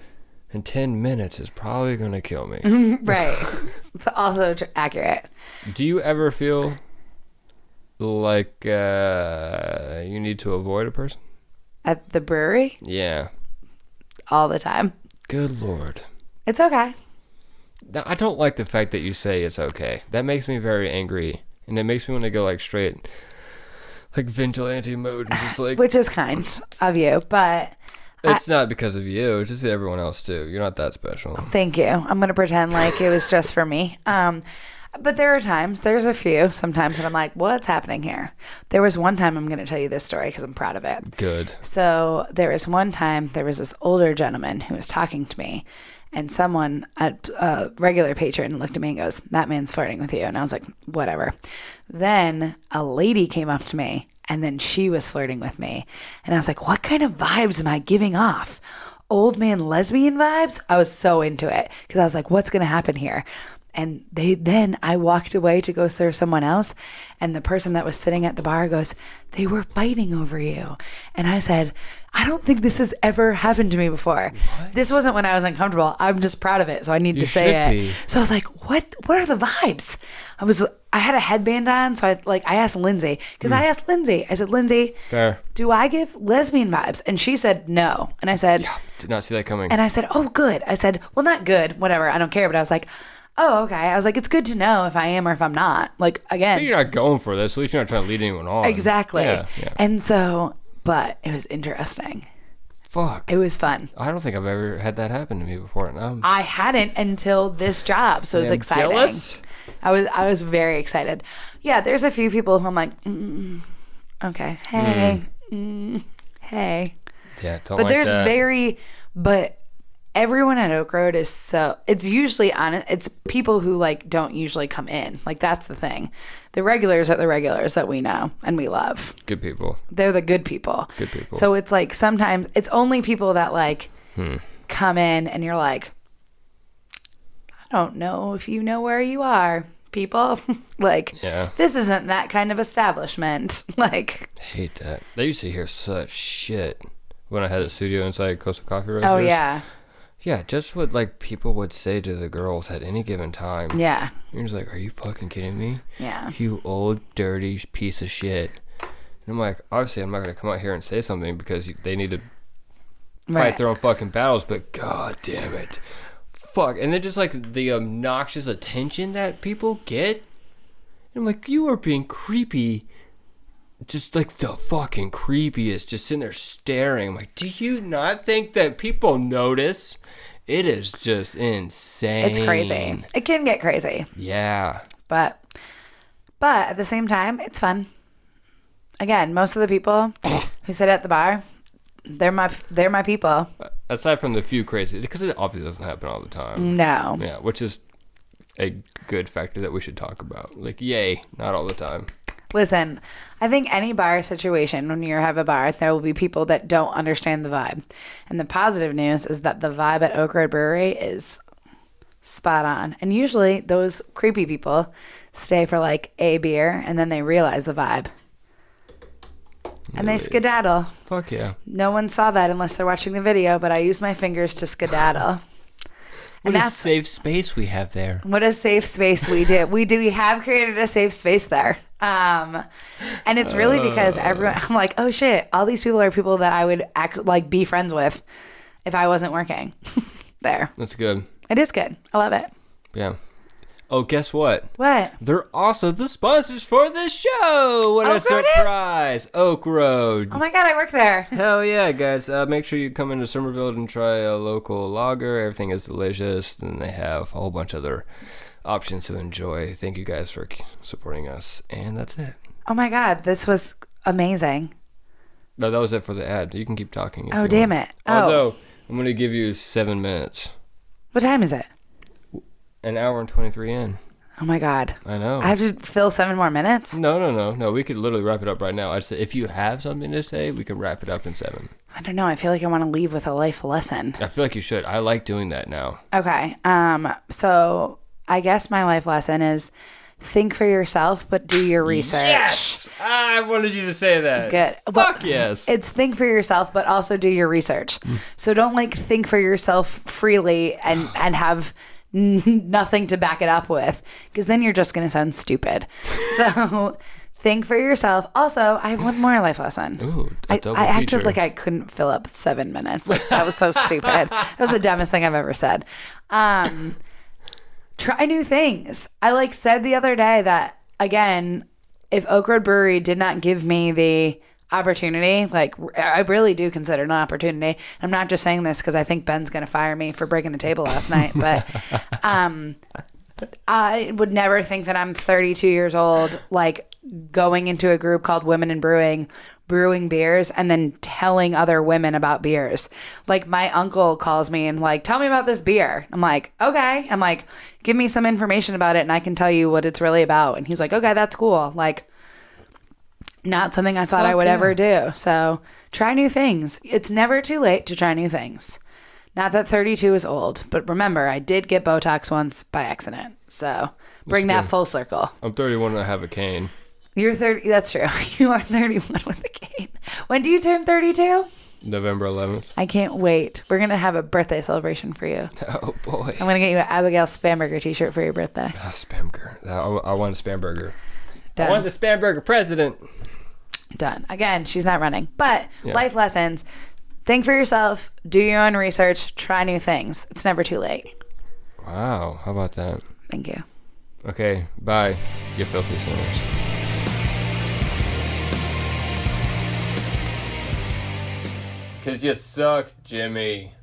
in 10 minutes is probably going to kill me. Right. It's also accurate. Do you ever feel like you need to avoid a person? At the brewery, Yeah. all the time. Good Lord. It's okay. Now, I don't like the fact that you say it's okay. That makes me very angry. And it makes me want to go like straight, like vigilante mode and just like... Which is kind of you, but It's not because of you. It's just everyone else too. You're not that special. thank you. I'm going to pretend like it was just for me. But there are times, there's a few sometimes that I'm like, what's happening here? There was one time, I'm going to tell you this story because I'm proud of it. Good. So there was one time, there was this older gentleman who was talking to me, and someone, a regular patron, looked at me and goes, that man's flirting with you. And I was like, whatever. Then a lady came up to me, and then she was flirting with me. And I was like, what kind of vibes am I giving off? Old man lesbian vibes? I was so into it because I was like, what's going to happen here? And then I walked away to go serve someone else. And the person that was sitting at the bar goes, they were fighting over you. And I said, I don't think this has ever happened to me before. What? This wasn't when I was uncomfortable. I'm just proud of it. So I need to say it. Be. So I was like, what are the vibes? I had a headband on. So I asked Lindsay, because I asked Lindsay, I said, Lindsay, Fair. do I give lesbian vibes? And she said, no. And I said, Did not see that coming. and I said, oh, good. I said, well, not good, whatever. I don't care. But I was like, oh, okay. I was like, it's good to know if I am or if I'm not. Like, again. You're not going for this. At least you're not trying to lead anyone on. Exactly. Yeah. And so, but it was interesting. Fuck. It was fun. I don't think I've ever had that happen to me before. No. I hadn't until this job, so it was exciting. Jealous? I was very excited. Yeah, there's a few people who I'm like, okay, hey, hey. Yeah, don't But like there's that. but everyone at Oak Road is so, it's usually it's people who like don't usually come in. Like that's the thing. The regulars are the regulars that we know and we love. Good people. They're the good people. Good people. So it's like sometimes it's only people that like come in and you're like, I don't know if you know where you are, people. Like, Yeah. this isn't that kind of establishment. Like, I hate that. They used to hear such shit when I had a studio inside Coastal Coffee Roasters. oh yeah. Yeah, just what like people would say to the girls at any given time. Yeah. You're just like, are you fucking kidding me? Yeah. You old dirty piece of shit. And I'm like, obviously I'm not gonna come out here and say something because they need to fight Right. their own fucking battles. But god damn it, fuck? And then just like the obnoxious attention that people get. And I'm like, you are being creepy. Just like the fucking creepiest. Just sitting there staring. I'm like, do you not think that people notice? It is just insane. It's crazy. It can get crazy. Yeah. But at the same time, it's fun. Again, most of the people who sit at the bar, they're my people. Aside from the few crazy, because it obviously doesn't happen all the time. No. Yeah, which is a good factor that we should talk about. Like, yay, not all the time. Listen, I think any bar situation, when you have a bar, there will be people that don't understand the vibe. And the positive news is that the vibe at Oak Road Brewery is spot on. And usually those creepy people stay for like a beer and then they realize the vibe. And they skedaddle. Fuck yeah. No one saw that unless they're watching the video, but I use my fingers to skedaddle. What a safe space we have there. What a safe space we do. We have created a safe space there. And it's really because everyone, I'm like, oh shit, all these people are people that I would be friends with if I wasn't working there. That's good. It is good. I love it. Yeah. Oh, guess what? What? They're also the sponsors for this show. What a surprise. Oak Road. Oh my God, I work there. Hell yeah, guys. Make sure you come into Somerville and try a local lager. Everything is delicious. And they have a whole bunch of other options to enjoy. Thank you guys for supporting us. And that's it. Oh my God, this was amazing. No, that was it for the ad. You can keep talking. Oh, damn it. Although, I'm going to give you 7 minutes. What time is it? An hour and 23 in. Oh my God. I know. I have to fill 7 more minutes? No. We could literally wrap it up right now. I said, if you have something to say, we can wrap it up in 7. I don't know. I feel like I want to leave with a life lesson. I feel like you should. I like doing that now. Okay. So I guess my life lesson is think for yourself, but do your research. Yes! I wanted you to say that. Good. Fuck yes. It's think for yourself, but also do your research. So don't think for yourself freely and have nothing to back it up with, because then you're just going to sound stupid. So think for yourself. Also, I have one more life lesson. Ooh, I acted like I couldn't fill up 7 minutes. Like, that was so stupid. That was the dumbest thing I've ever said. Try new things. I said the other day that, again, if Oak Road Brewery did not give me the opportunity, I really do consider it an opportunity. I'm not just saying this because I think Ben's going to fire me for breaking the table last night, but I would never think that I'm 32 years old, going into a group called Women in brewing beers and then telling other women about beers. My uncle calls me and tell me about this beer. I'm like, okay. I'm like, give me some information about it and I can tell you what it's really about. And he's like, okay, that's cool. Not something I thought I would ever do. So try new things. It's never too late to try new things. Not that 32 is old, but remember, I did get Botox once by accident. So bring that full circle. I'm 31 and I have a cane. You're 30. That's true. You are 31 with a cane. When do you turn 32? November 11th. I can't wait. We're going to have a birthday celebration for you. Oh, boy. I'm going to get you an Abigail Spamberger t-shirt for your birthday. Spamberger. I want a Spamberger. Done. I want the Spamberger president. Done. Again, she's not running. But life lessons. Think for yourself. Do your own research. Try new things. It's never too late. Wow. How about that? Thank you. Okay. Bye. You filthy sinners. Because you suck, Jimmy.